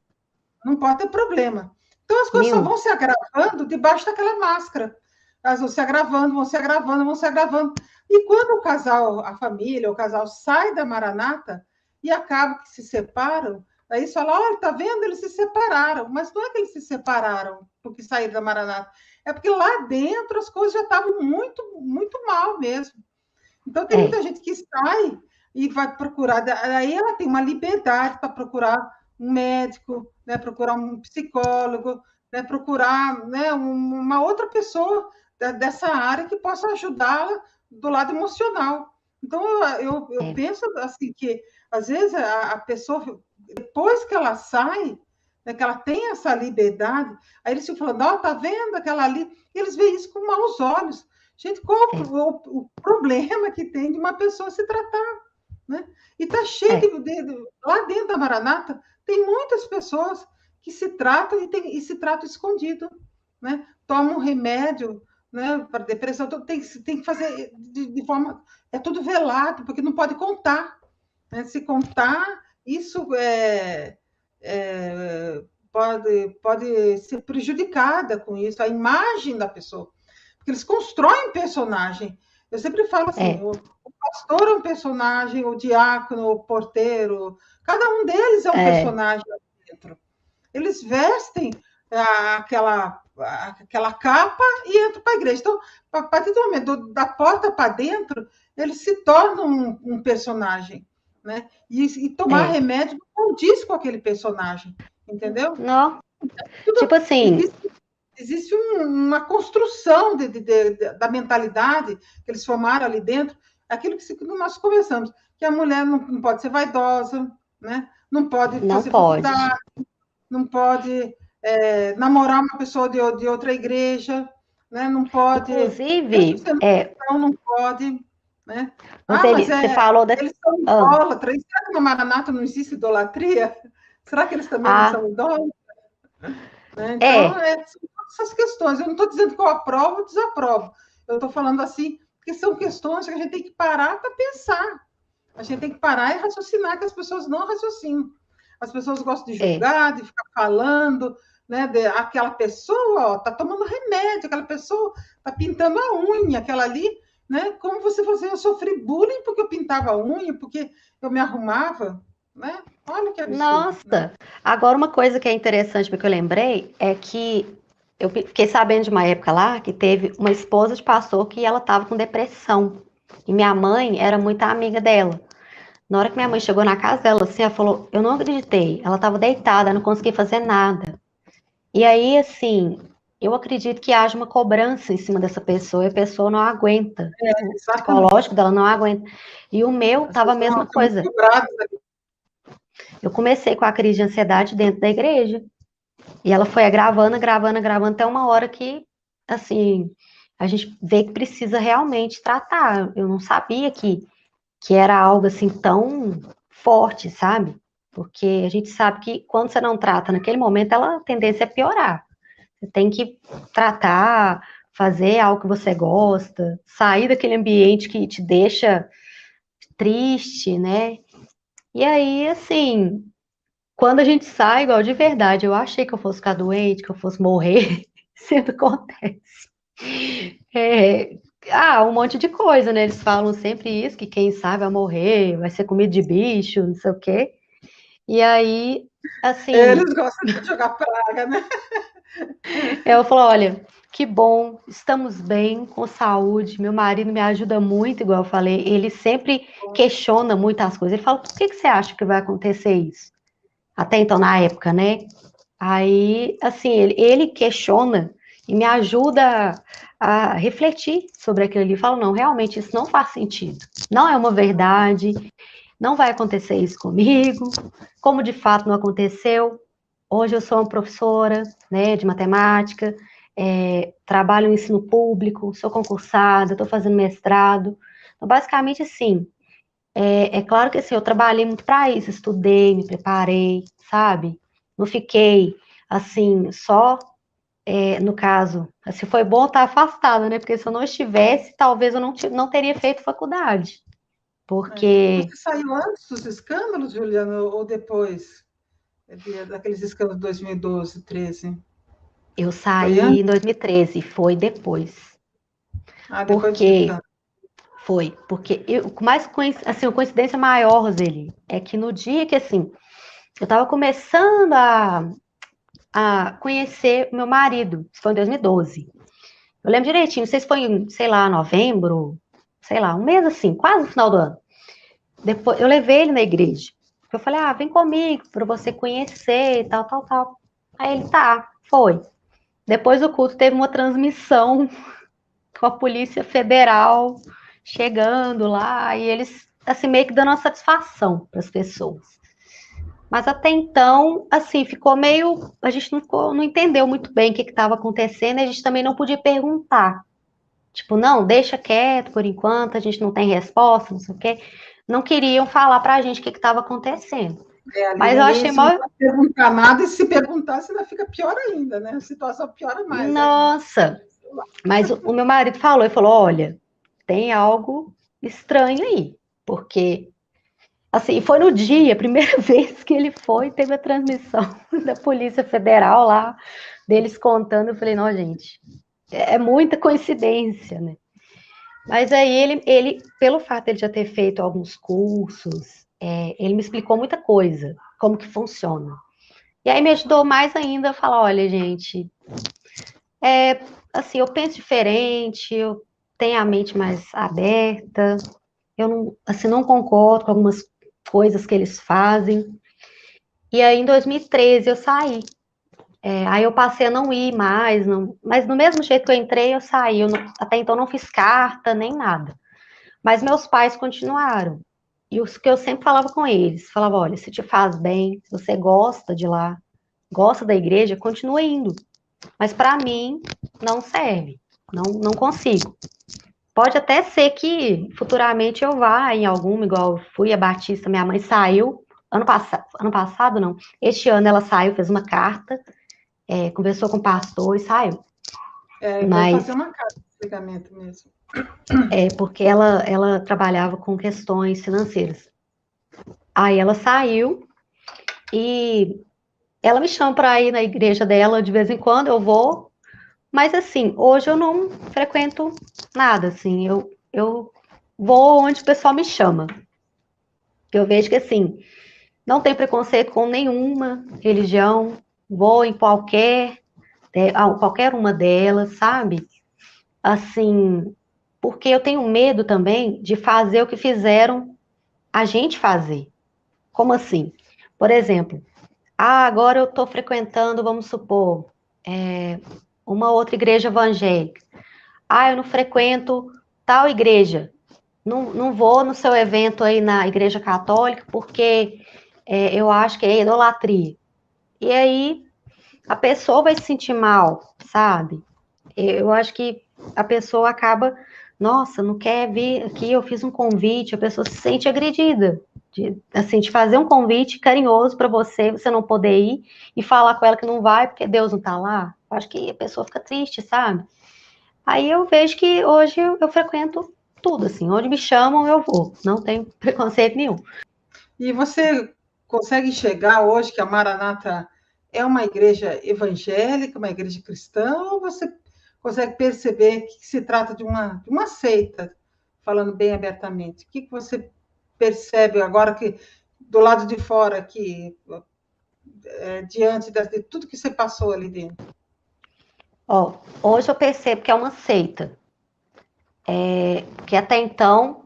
não pode ter problema. Então, as coisas só Nenhum. vão se agravando debaixo daquela máscara. Elas vão se agravando, vão se agravando, vão se agravando. E quando o casal, a família, o casal sai da Maranata e acaba que se separam, aí você fala, olha, tá vendo? Eles se separaram. Mas não é que eles se separaram porque saíram da Maranata. É porque lá dentro as coisas já estavam muito, muito mal mesmo. Então, tem É, muita gente que sai e vai procurar, aí ela tem uma liberdade para procurar um médico, né, procurar um psicólogo, né, procurar, né, uma outra pessoa dessa área que possa ajudá-la do lado emocional. Então, eu é, penso assim que, às vezes, a pessoa, depois que ela sai, né, que ela tem essa liberdade, aí eles ficam falando, ó, oh, tá vendo aquela ali? E eles veem isso com maus olhos. Gente, qual é, o problema que tem de uma pessoa se tratar? Né? E está cheio é, lá dentro da Maranata, tem muitas pessoas que se tratam e se tratam escondido. Né? Tomam um remédio, né, para depressão, então tem que fazer de forma. É tudo velado, porque não pode contar. Né? Se contar, isso pode ser prejudicada com isso, a imagem da pessoa. Porque eles constroem personagem. Eu sempre falo assim: é, o pastor é um personagem, o diácono, o porteiro, cada um deles é um é, personagem lá dentro. Eles vestem aquela capa e entram para a igreja. Então, a partir do momento da porta para dentro, eles se tornam um personagem. Né? E tomar é. remédio não condiz com aquele personagem. Entendeu? Não, Tudo, tipo assim, existe uma construção da mentalidade que eles formaram ali dentro, aquilo que nós conversamos, que a mulher não pode ser vaidosa, né? Não pode não fazer pode. faculdade, não pode namorar uma pessoa de outra igreja, né? Não pode, mesmo Inclusive, sendo cristão, não pode, né? Ah, mas Roseli, você falou da... eles são Ah, idólatras. Será que na Maranata não existe idolatria? Será que eles também não ah, são idólatras? Né? Então, é, são todas essas questões. Eu não estou dizendo que eu aprovo ou desaprovo. Eu estou falando assim, que são questões que a gente tem que parar para pensar. A gente tem que parar e raciocinar, que as pessoas não raciocinam. As pessoas gostam de é. julgar, de ficar falando, né? Aquela pessoa está tomando remédio, aquela pessoa está pintando a unha, aquela ali, né? Como você falou assim, eu sofri bullying porque eu pintava a unha, porque eu me arrumava, né? Olha que absurdo, né? Nossa! Agora, uma coisa que é interessante, porque eu lembrei, é que eu fiquei sabendo de uma época lá que teve uma esposa de pastor que ela estava com depressão. E minha mãe era muito amiga dela. Na hora que minha mãe chegou na casa dela, assim, ela falou: Eu não acreditei. Ela estava deitada, não conseguia fazer nada. E aí, assim, eu acredito que haja uma cobrança em cima dessa pessoa e a pessoa não aguenta. O Exatamente. psicológico dela não aguenta. E o meu As tava a pessoas mesma são muito coisa. cobradas. Eu comecei com a crise de ansiedade dentro da igreja. E ela foi agravando, agravando, agravando, até uma hora que, assim, a gente vê que precisa realmente tratar. Eu não sabia que era algo assim tão forte, sabe? Porque a gente sabe que quando você não trata naquele momento, ela a tendência é piorar. Você tem que tratar, fazer algo que você gosta, sair daquele ambiente que te deixa triste, né? E aí, assim, quando a gente sai, igual de verdade, eu achei que eu fosse ficar doente, que eu fosse morrer, sendo acontece. É, um monte de coisa, né? Eles falam sempre isso, que quem sai vai morrer, vai ser comido de bicho, não sei o quê. E aí, assim, Eles gostam de jogar praga, né? eu falo, olha, que bom, estamos bem, com saúde, meu marido me ajuda muito, igual eu falei, ele sempre questiona muitas coisas. Ele fala, por que que você acha que vai acontecer isso? Até então, na época, né? Aí, assim, ele questiona e me ajuda a refletir sobre aquilo ali. Fala, não, realmente isso não faz sentido. Não é uma verdade, não vai acontecer isso comigo, como de fato não aconteceu. Hoje eu sou uma professora, né, de matemática, trabalho no ensino público, sou concursada, estou fazendo mestrado. Então, basicamente, assim, é claro que assim, eu trabalhei muito para isso, estudei, me preparei, sabe? Não fiquei, assim, só, no caso, assim, foi bom estar afastada, né? Porque se eu não estivesse, talvez eu não teria feito faculdade. Porque Você saiu antes dos escândalos, Juliana, ou depois daqueles escândalos de 2012, 13? eu Foi saí antes? em 2013, foi depois. Ah, depois dos Porque escândalos. mais assim, a coincidência maior, Roseli, é que no dia que assim, eu estava começando a conhecer meu marido, isso foi em 2012. Eu lembro direitinho, não sei se foi em, sei lá, novembro, sei lá, um mês assim, quase no final do ano. Depois, eu levei ele na igreja. Eu falei, vem comigo para você conhecer e tal, tal, tal. Aí ele, tá, foi. Depois do culto teve uma transmissão com a Polícia Federal chegando lá e eles, assim, meio que dando uma satisfação para as pessoas. Mas até então, assim, ficou meio. A gente não entendeu muito bem o que estava acontecendo e a gente também não podia perguntar. Tipo, não, deixa quieto por enquanto, a gente não tem resposta, não sei o quê. Não queriam falar pra gente o que estava acontecendo. Ali Mas eu ninguém, achei isso não mó. pode perguntar nada, e se perguntar, ainda fica pior ainda, né? A situação piora mais ainda. Nossa! Mas o meu marido falou, ele falou: olha, tem algo estranho aí. Porque, assim, foi no dia, a primeira vez que ele foi, teve a transmissão da Polícia Federal lá, deles contando. Eu falei: não, gente, é muita coincidência, né? Mas aí pelo fato de ele já ter feito alguns cursos, ele me explicou muita coisa, como que funciona. E aí me ajudou mais ainda a falar, olha, gente, assim, eu penso diferente, eu tenho a mente mais aberta, eu não, assim, não concordo com algumas coisas que eles fazem. E aí em 2013 eu saí. Aí eu passei a não ir mais, não, mas do mesmo jeito que eu entrei, eu saí. Até então não fiz carta, nem nada. Mas meus pais continuaram. E o que eu sempre falava com eles, falava, olha, se te faz bem, se você gosta de lá, gosta da igreja, continua indo. Mas para mim não serve. não consigo. Pode até ser que futuramente eu vá em alguma, igual eu fui a Batista, minha mãe saiu, ano passado não, este ano ela saiu, fez uma carta, conversou com o pastor e saiu. Eu vou Mas fazer uma carta de ligamento mesmo. porque ela trabalhava com questões financeiras. Aí ela saiu e ela me chama para ir na igreja dela de vez em quando, eu vou, mas assim, hoje eu não frequento nada, assim, eu vou onde o pessoal me chama. Eu vejo que assim, não tem preconceito com nenhuma religião, vou em qualquer uma delas, sabe? Assim, porque eu tenho medo também de fazer o que fizeram a gente fazer. Como assim? Por exemplo, agora eu estou frequentando, vamos supor, uma outra igreja evangélica. Eu não frequento tal igreja. Não vou no seu evento aí na igreja católica porque eu acho que é idolatria. E aí a pessoa vai se sentir mal, sabe? Eu acho que a pessoa acaba, nossa, não quer vir aqui, eu fiz um convite, a pessoa se sente agredida. De fazer um convite carinhoso para você, você não poder ir e falar com ela que não vai porque Deus não está lá. Eu acho que a pessoa fica triste, sabe? Aí eu vejo que hoje eu frequento tudo, assim, onde me chamam eu vou, não tenho preconceito nenhum. E você consegue enxergar hoje que a Maranata é uma igreja evangélica, uma igreja cristã, ou você consegue perceber que se trata de uma seita, falando bem abertamente? O que você percebe agora que do lado de fora, aqui, diante de tudo que você passou ali dentro? Ó, hoje eu percebo que é uma seita, porque até então,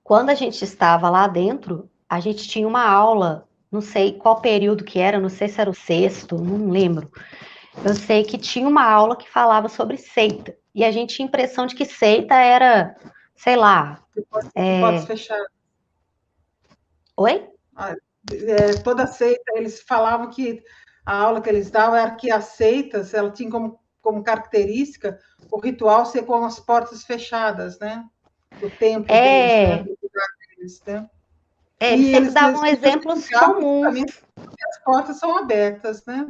quando a gente estava lá dentro, a gente tinha uma aula, não sei qual período que era, não sei se era o sexto, não lembro. Eu sei que tinha uma aula que falava sobre seita, e a gente tinha a impressão de que seita era, sei lá. De portas fechadas. Oi? Toda seita, eles falavam que a aula que eles davam era que as seitas, ela tinha como característica o ritual ser com as portas fechadas, né? Do templo deles, né? Do lugar deles, né? Eles E sempre eles davam exemplos justificavam comuns. justamente porque as portas são abertas, né?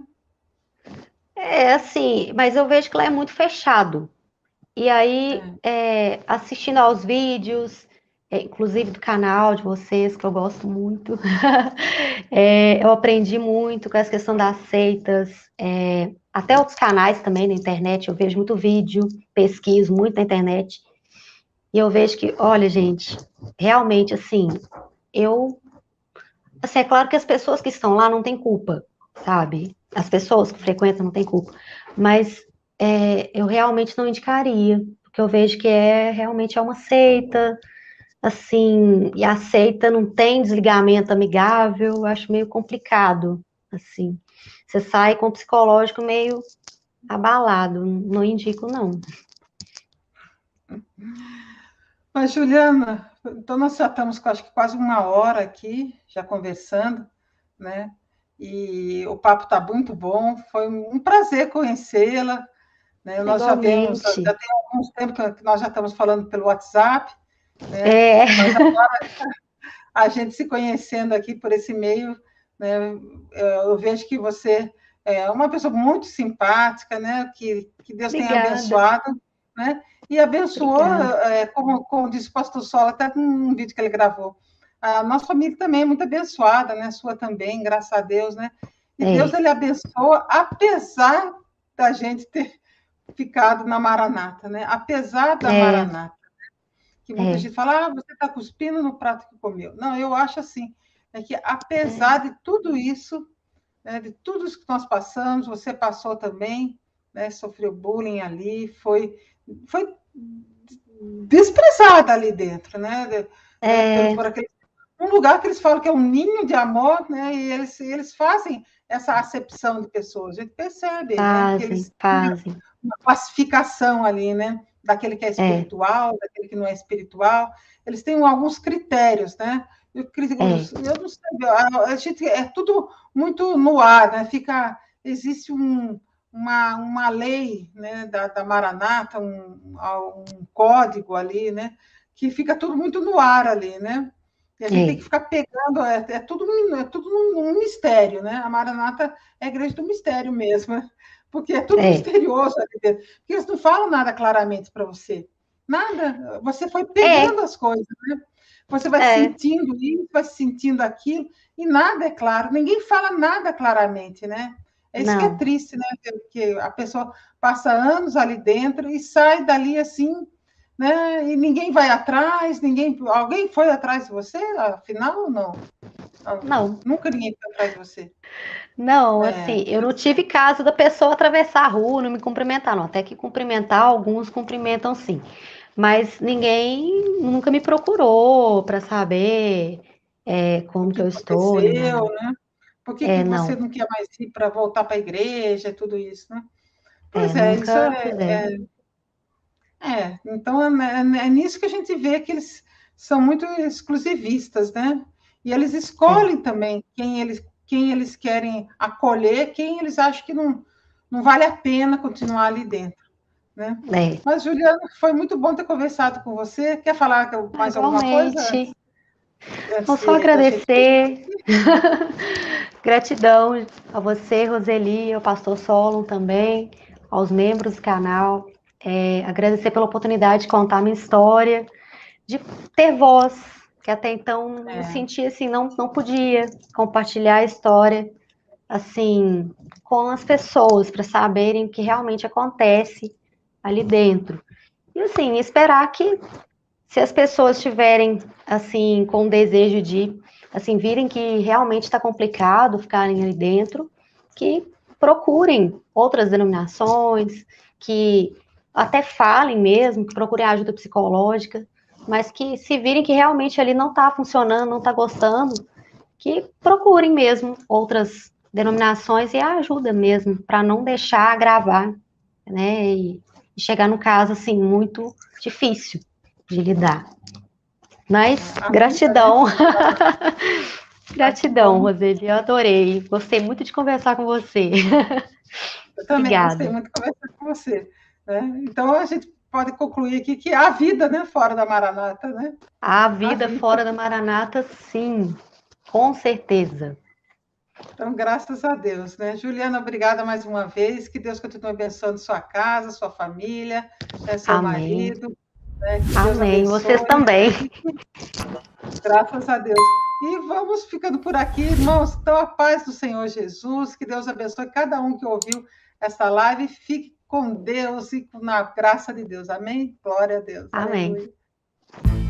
Assim, mas eu vejo que lá é muito fechado. E aí, assistindo aos vídeos, inclusive do canal de vocês, que eu gosto muito, eu aprendi muito com essa questão das seitas, até outros canais também na internet, eu vejo muito vídeo, pesquiso muito na internet, e eu vejo que, olha, gente, realmente, assim, é claro que as pessoas que estão lá não têm culpa, sabe? As pessoas que frequentam não têm culpa, mas eu realmente não indicaria, porque eu vejo que realmente é uma seita, assim, e a seita não tem desligamento amigável, eu acho meio complicado, assim. Você sai com o psicológico meio abalado, não indico, não. Mas, Juliana, então nós já estamos com acho que quase uma hora aqui, já conversando, né? E o papo está muito bom, foi um prazer conhecê-la, né? Nós já Igualmente. tem alguns tempos que nós já estamos falando pelo WhatsApp, né? É, Mas agora a gente se conhecendo aqui por esse meio, né? Eu vejo que você é uma pessoa muito simpática, né? Que Deus tenha obrigada, abençoado, né? E abençoou, obrigada. como disse o pastor Sola, até num vídeo que ele gravou. A nossa família também é muito abençoada, né? Sua também, graças a Deus, né? E Deus, É, ele abençoa, apesar da gente ter ficado na Maranata, né? Apesar da é, Maranata, que muita é, gente fala, você está cuspindo no prato que comeu. Não, eu acho assim, que apesar de tudo isso, né, de tudo isso que nós passamos, você passou também, né, sofreu bullying ali, foi desprezada ali dentro, né, por aquele um lugar que eles falam que é um ninho de amor, né, e eles fazem essa acepção de pessoas, a gente percebe, né, que fazem, eles têm fazem. uma classificação ali, né? Daquele que é É, espiritual, daquele que não é espiritual. Eles têm alguns critérios, né? é, Eu não sei, a gente é tudo muito no ar, né? Existe uma lei, né, da Maranata, um código ali, né, que fica tudo muito no ar ali, né? E a gente tem que ficar pegando, é tudo um mistério, né? A Maranata é a igreja do mistério mesmo, né? Porque é tudo misterioso ali dentro. Porque eles não falam nada claramente para você. Nada. Você foi pegando as coisas, né? Você vai sentindo isso, vai sentindo aquilo, e nada é claro. Ninguém fala nada claramente, né? É isso que é triste, né? Que a pessoa passa anos ali dentro e sai dali assim, né? E ninguém vai atrás, alguém foi atrás de você, afinal, ou não? Não. Nunca ninguém foi atrás de você. Não, assim, eu não tive caso da pessoa atravessar a rua, não me cumprimentar, não. Até que cumprimentar, alguns cumprimentam sim. Mas ninguém nunca me procurou para saber como que eu estou, nem Aconteceu, nada. né? Por que você Não. não quer mais ir para voltar para a igreja, tudo isso, né? Pois é, isso Nunca fizeram. Então é nisso que a gente vê que eles são muito exclusivistas, né? E eles escolhem também quem eles querem acolher, quem eles acham que não vale a pena continuar ali dentro, né? Mas, Juliana, foi muito bom ter conversado com você. Quer falar mais alguma coisa? Igualmente. Vou só agradecer. Gratidão a você, Roseli, ao pastor Solon também, aos membros do canal. Agradecer pela oportunidade de contar minha história, de ter voz, que até então me sentia assim, não podia compartilhar a história assim com as pessoas para saberem o que realmente acontece ali dentro. E assim, esperar que se as pessoas tiverem assim com o desejo de assim virem que realmente está complicado ficarem ali dentro, que procurem outras denominações, que até falem mesmo, que procurem ajuda psicológica, mas que se virem que realmente ali não está funcionando, não está gostando, que procurem mesmo outras denominações e a ajuda mesmo, para não deixar agravar, né, e chegar num caso assim muito difícil de lidar. Mas gratidão. Gratidão, Roseli, eu adorei. Gostei muito de conversar com você. Eu também gostei muito de conversar com você, né? Então a gente pode concluir aqui que há vida, né, fora da Maranata, né? Há vida fora da Maranata, sim, com certeza. Então, graças a Deus, né? Juliana, obrigada mais uma vez. Que Deus continue abençoando sua casa, sua família, né, seu marido. Né? Que Deus Amém. abençoe. Vocês também. Graças a Deus. E vamos ficando por aqui, irmãos. Então, a paz do Senhor Jesus. Que Deus abençoe cada um que ouviu essa live. Fique com Deus e na graça de Deus. Amém? Glória a Deus. Amém. Aleluia.